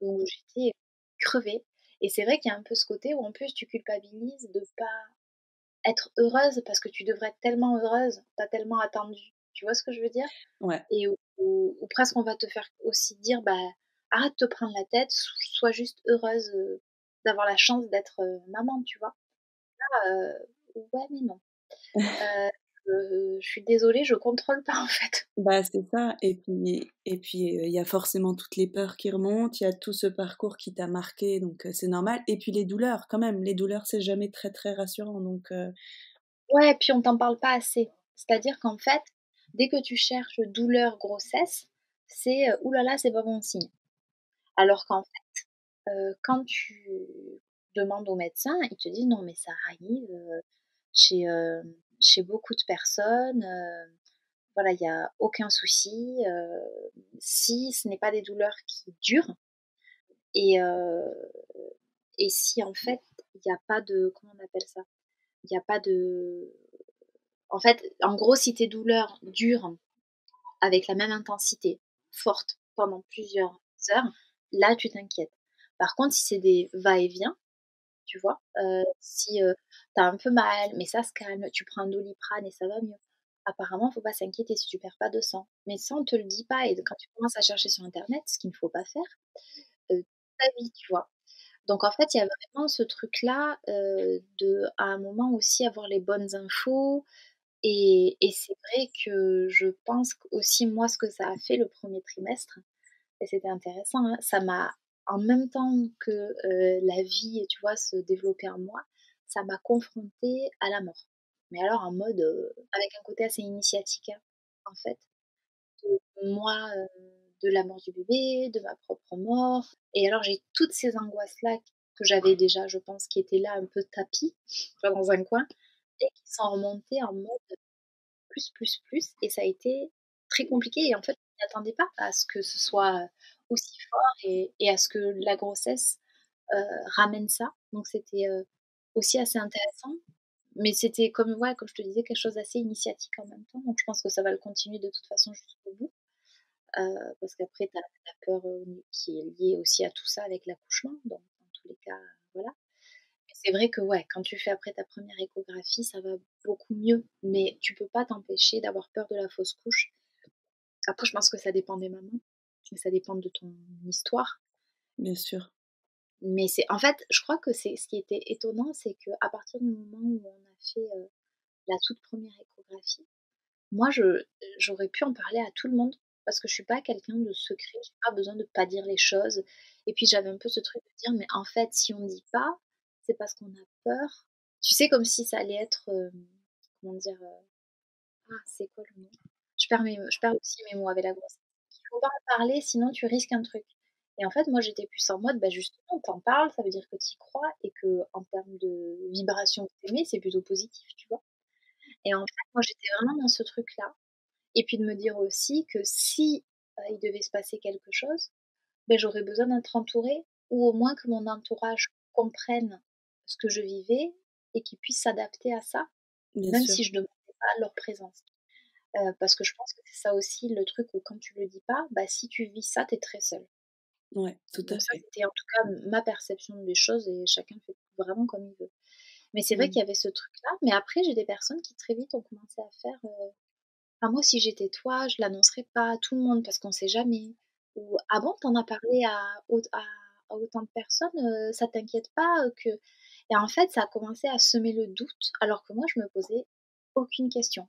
Donc j'étais crevée et c'est vrai qu'il y a un peu ce côté où en plus tu culpabilises de pas être heureuse parce que tu devrais être tellement heureuse, tu as tellement attendu. Tu vois ce que je veux dire?
Ouais.
Et ou presque on va te faire aussi dire: «Bah, arrête de te prendre la tête, sois juste heureuse, d'avoir la chance d'être, maman», tu vois? Heu, ouais, mais non. Heu, je suis désolée, je contrôle pas en fait.
Bah, c'est ça et puis, il y a forcément toutes les peurs qui remontent, il y a tout ce parcours qui t'a marqué donc c'est normal et puis les douleurs quand même, les douleurs c'est jamais très, très rassurant donc
Ouais, puis on t'en parle pas assez. C'est-à-dire qu'en fait, dès que tu cherches douleur, grossesse, c'est, «Ouh là là, c'est pas bon signe». Alors qu'en fait, quand tu demandes au médecin, ils te disent: «Non mais ça arrive, chez, chez beaucoup de personnes, voilà, il y a aucun souci, si ce n'est pas des douleurs qui durent et si en fait, il y a pas de» comment on appelle ça? Il y a pas de en fait, en gros, si tes douleurs durent avec la même intensité, forte, pendant plusieurs heures, là, tu t'inquiètes. Par contre, si c'est des va-et-vient, tu vois? Si, tu as un peu mal, mais ça se calme, tu prends un Doliprane et ça va mieux. Apparemment, faut pas s'inquiéter si tu perds pas de sang. Mais ça, on te le dit pas et quand tu commences à chercher sur internet, ce qu'il ne faut pas faire, ta vie, tu vois? Donc en fait, il y a vraiment ce truc-là, de à un moment aussi avoir les bonnes infos et c'est vrai que je pense aussi moi ce que ça a fait le premier trimestre et c'était intéressant, hein, ça m'a en même temps que, la vie, tu vois, se développait en moi, ça m'a confrontée à la mort. Mais alors en mode, avec un côté assez initiatique, hein, en fait. Moi, de la mort du bébé, de ma propre mort et alors j'ai toutes ces angoisses-là que j'avais déjà, je pense, qui étaient là un peu tapies, tu vois, dans un coin et qui sont remontées en mode plus et ça a été très compliqué et en fait, je m'y attendais pas à ce que ce soit, aussi fort et à ce que la grossesse, ramène ça. Donc c'était, aussi assez intéressant, mais c'était comme ouais, comme je te disais, quelque chose d'assez initiatique en même temps, donc je pense que ça va le continuer de toute façon jusqu'au bout, parce qu'après tu as la peur, qui est liée aussi à tout ça avec l'accouchement, donc dans tous les cas, voilà. Mais c'est vrai que ouais, quand tu fais après ta première échographie, ça va beaucoup mieux, mais tu peux pas t'empêcher d'avoir peur de la fausse couche. Après, je pense que ça dépend des mamans et ça dépend de ton histoire.
bien sûr.
Mais c'est en fait, je crois que c'est ce qui était étonnant, c'est qu'à partir du moment où on a fait, la toute première échographie, moi j'aurais pu en parler à tout le monde parce que je suis pas quelqu'un de secret, j'ai pas besoin de pas dire les choses et puis j'avais un peu ce truc de dire: «Mais en fait, si on dit pas, c'est parce qu'on a peur». Tu sais, comme si ça allait être, comment dire? Ah, c'est quoi le mot? Je perds aussi mes mots avec la grossesse. pas en parler, sinon tu risques un truc. Et en fait, moi, j'étais plus en mode, bah, justement, t'en parles, ça veut dire que tu y crois et que en termes de vibration que tu c'est plutôt positif, tu vois? Et en fait, moi, j'étais vraiment dans ce truc-là. Et puis de me dire aussi que si, il devait se passer quelque chose, beh, j'aurais besoin d'être entourée ou au moins que mon entourage comprenne ce que je vivais et qu'ils puissent s'adapter à ça,
Bien
même
sûr.
si je demandais pas leur présence. Parce que je pense que c'est ça aussi le truc où quand tu le dis pas, bah, si tu vis ça, tu es très seule.
Ouais, tout à
Donc ça,
fait.
c'était en tout cas ma perception des choses et chacun fait vraiment comme il veut. Mais c'est vrai
Mmh.
qu'il y avait ce truc-là, mais après j'ai des personnes qui très vite ont commencé à faire, enfin moi si j'étais toi, je l'annoncerais pas à tout le monde parce qu'on sait jamais. Ou: «Ah bon, tu en as parlé à autant de personnes, ça t'inquiète pas, que» et en fait, ça a commencé à semer le doute alors que moi je me posais aucune question.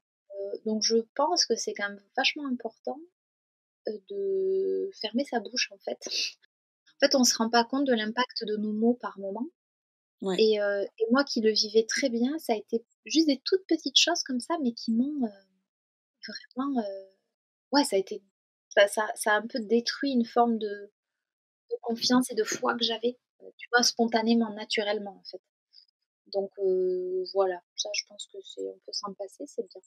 Donc je pense que c'est quand même vachement important, de fermer sa bouche en fait. En fait, on se rend pas compte de l'impact de nos mots par moment
Ouais.
et moi qui le vivais très bien, ça a été juste des toutes petites choses comme ça, mais qui m'ont, vraiment, ouais, ça a été ça a un peu détruit une forme de confiance et de foi que j'avais, tu vois? Spontanément, naturellement, en fait. Donc voilà, ça je pense que c'est on peut s'en passer, c'est bien.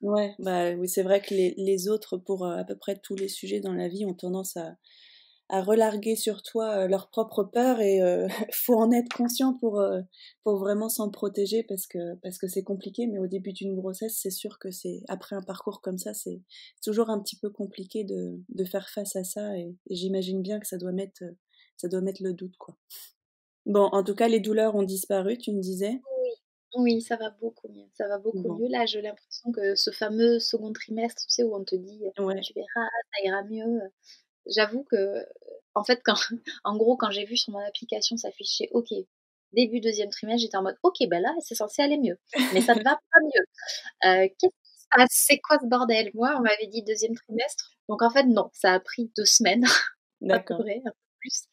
Ouais, bah, oui, c'est vrai que les autres, pour, à peu près tous les sujets dans la vie, ont tendance à relarguer sur toi, leurs propres peurs et faut en être conscient pour vraiment s'en protéger parce que c'est compliqué, mais au début d'une grossesse, c'est sûr que c'est après un parcours comme ça, c'est toujours un petit peu compliqué de faire face à ça et j'imagine bien que ça doit mettre le doute, quoi. Bon, en tout cas, les douleurs ont disparu, tu me disais?
Oui, oui, ça va beaucoup mieux, ça va beaucoup
Bon,
mieux. Là, j'ai l'impression que ce fameux second trimestre, tu sais, où on te dit:
ouais,
«Tu verras, ça ira mieux», j'avoue que, en fait, quand en gros, quand j'ai vu sur mon application s'afficher: «OK, début deuxième trimestre», j'étais en mode: «OK, bah, là, c'est censé aller mieux, mais ça ne va pas mieux. Qu'est-ce qui se passe? C'est quoi ce bordel?» Moi, on m'avait dit deuxième trimestre, donc en fait, non, ça a pris 2 semaines à peu
d'accord.
près, un peu plus.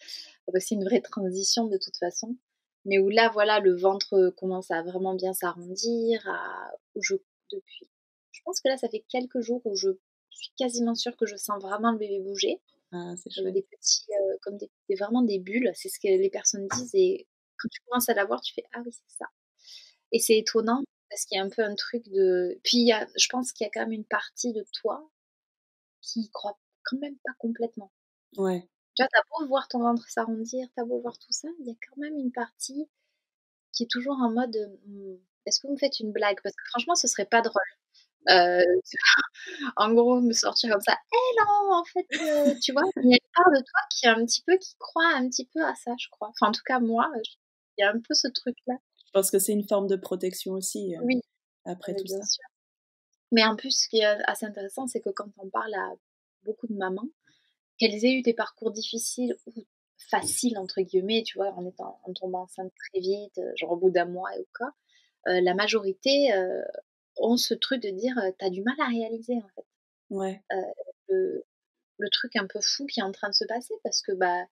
C'est une vraie transition de toute façon, mais où là, voilà, le ventre, commence à vraiment bien s'arrondir, à où je pense que là, ça fait quelques jours où je suis quasiment sûre que je sens vraiment le bébé bouger.
Ah, c'est
Il y a
chouette.
des petits, comme vraiment des bulles, c'est ce que les personnes disent et quand tu commences à la voir, tu fais: «Ah oui, c'est ça» et c'est étonnant parce qu'il y a un peu un truc de puis il y a je pense qu'il y a quand même une partie de toi qui y croit quand même pas complètement.
Ouais.
Tu vois, tu beau voir ton ventre s'arrondir, tu beau voir tout ça, il y a quand même une partie qui est toujours en mode, «Est-ce que vous me faites une blague?» parce que franchement, ce serait pas drôle. Heu, en gros, me sortir comme ça: «Eh non, en fait, tu vois? Il y a une part de toi qui est un petit peu qui croit un petit peu à ça, je crois. Enfin, en tout cas, moi, il y a un peu ce truc-là.
Je pense que c'est une forme de protection aussi,
Oui,
après tout
bien
ça.
sûr. Mais en plus, ce qui est assez intéressant, c'est que quand on parle à beaucoup de mamans, qu'elles aient eu des parcours difficiles ou «faciles» entre guillemets, tu vois? En tombant enceinte très vite, genre au bout d'un mois ou quoi, la majorité, ont ce truc de dire, «Tu as du mal à réaliser, en fait,
Ouais,
le le truc un peu fou qui est en train de se passer» parce que, bah,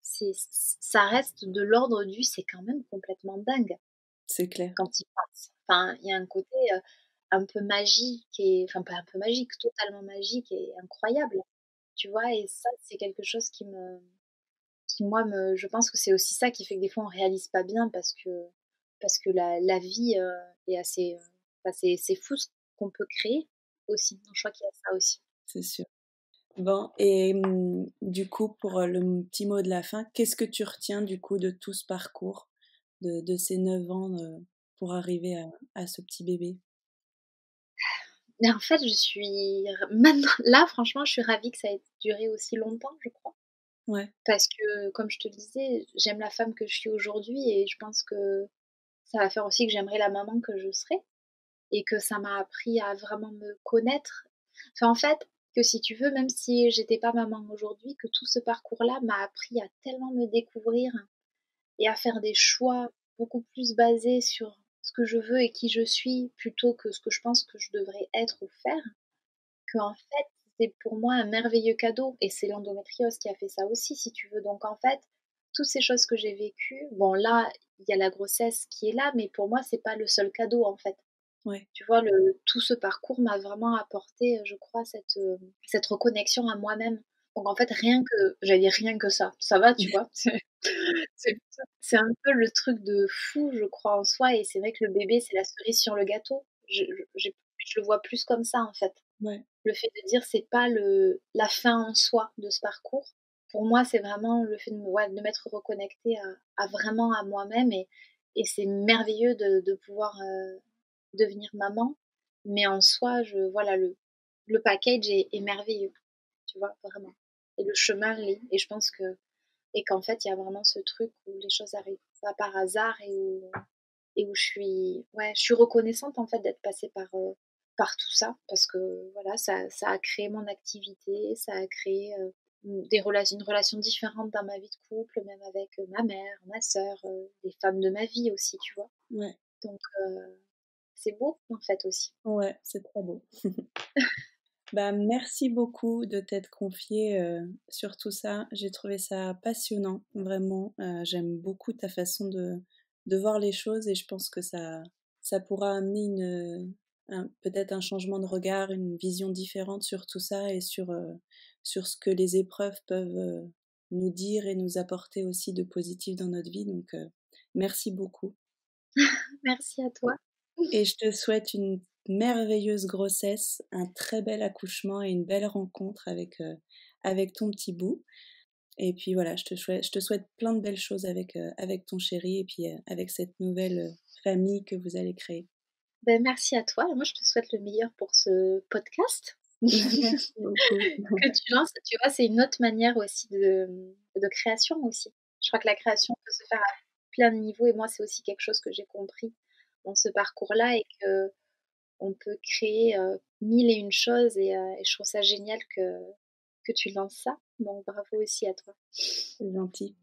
ça reste de l'ordre du «c'est quand même complètement dingue»
c'est clair.
quand tu y penses. Enfin, il y a un côté, un peu magique et enfin pas un peu magique, totalement magique et incroyable, tu vois? Et ça, c'est quelque chose qui moi me je pense que c'est aussi ça qui fait que des fois on réalise pas bien parce que la vie, est assez, enfin c'est fou ce qu'on peut créer aussi. Donc je crois qu'il y a ça aussi.
C'est sûr. Bon et du coup, pour, le petit mot de la fin, qu'est-ce que tu retiens, du coup, de tout ce parcours, de ces 9 ans, pour arriver à ce petit bébé?
Mais en fait, je suis maintenant là franchement, je suis ravie que ça ait duré aussi longtemps, je crois.
Ouais,
Parce que comme je te le disais, j'aime la femme que je suis aujourd'hui et je pense que ça va faire aussi que j'aimerai la maman que je serai et que ça m'a appris à vraiment me connaître. Enfin, en fait, que si tu veux, même si j'étais pas maman aujourd'hui, que tout ce parcours-là m'a appris à tellement me découvrir et à faire des choix beaucoup plus basés sur ce que je veux et qui je suis, plutôt que ce que je pense que je devrais être ou faire, qu'en fait, c'est pour moi un merveilleux cadeau et c'est l'endométriose qui a fait ça aussi, si tu veux. Donc en fait, toutes ces choses que j'ai vécues, bon là, il y a la grossesse qui est là, mais pour moi, c'est pas le seul cadeau en fait.
Ouais.
Tu vois, tout ce parcours m'a vraiment apporté, je crois, cette reconnexion à moi-même. Donc en fait, rien que ça va, tu vois? C'est c'est un peu le truc de fou, je crois, en soi et c'est vrai que le bébé, c'est la cerise sur le gâteau. Je le vois plus comme ça, en fait.
Ouais.
Le fait de dire c'est pas la fin en soi de ce parcours. Pour moi, c'est vraiment le fait de m'être reconnectée à vraiment à moi-même et c'est merveilleux de pouvoir, devenir maman. Mais en soi, voilà, le package est merveilleux, tu vois? Vraiment et le chemin l'est et je pense qu'en fait, il y a vraiment ce truc où les choses arrivent pas par hasard et où je suis reconnaissante, en fait, d'être passée par tout ça parce que, voilà, ça a créé mon activité, ça a créé, une relation différente dans ma vie de couple, même avec, ma mère, ma sœur, les femmes de ma vie aussi, tu vois?
Ouais.
Donc c'est beau, en fait, aussi.
Ouais, c'est très beau. Bah, merci beaucoup de t'être confiée, sur tout ça. J'ai trouvé ça passionnant, vraiment. J'aime beaucoup ta façon de voir les choses et je pense que ça pourra amener peut-être un changement de regard, une vision différente sur tout ça et sur ce que les épreuves peuvent, nous dire et nous apporter aussi de positif dans notre vie. Donc, merci beaucoup
Merci à toi.
et je te souhaite une merveilleuse grossesse, un très bel accouchement et une belle rencontre avec ton petit bout. Et puis voilà, je te souhaite plein de belles choses avec ton chéri et puis, avec cette nouvelle, famille que vous allez créer.
Ben, merci à toi et moi je te souhaite le meilleur pour ce podcast
Merci beaucoup.
que tu lances. Tu vois, c'est une autre manière aussi de création aussi. Je crois que la création peut se faire à plein de niveaux et moi c'est aussi quelque chose que j'ai compris dans ce parcours-là et qu'on peut créer, 1000 et une choses et je trouve ça génial que tu lances ça. Donc bravo aussi à toi.
C'est gentil.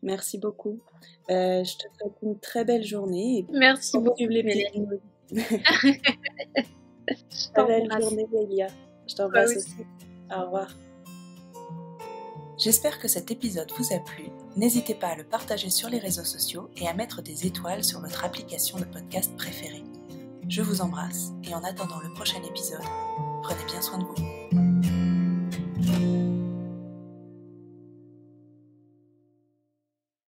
Merci beaucoup. Je te souhaite une très belle journée et
Merci
poursuivre
beaucoup
les
Mélanie.
petites news.
Je
Très belle
t'embrasse.
journée, Elia. Je
Toi
t'embrasse aussi.
aussi.
Au revoir. J'espère que cet épisode vous a plu. N'hésitez pas à le partager sur les réseaux sociaux et à mettre des étoiles sur votre application de podcast préférée. Je vous embrasse et en attendant le prochain épisode, prenez bien soin de vous.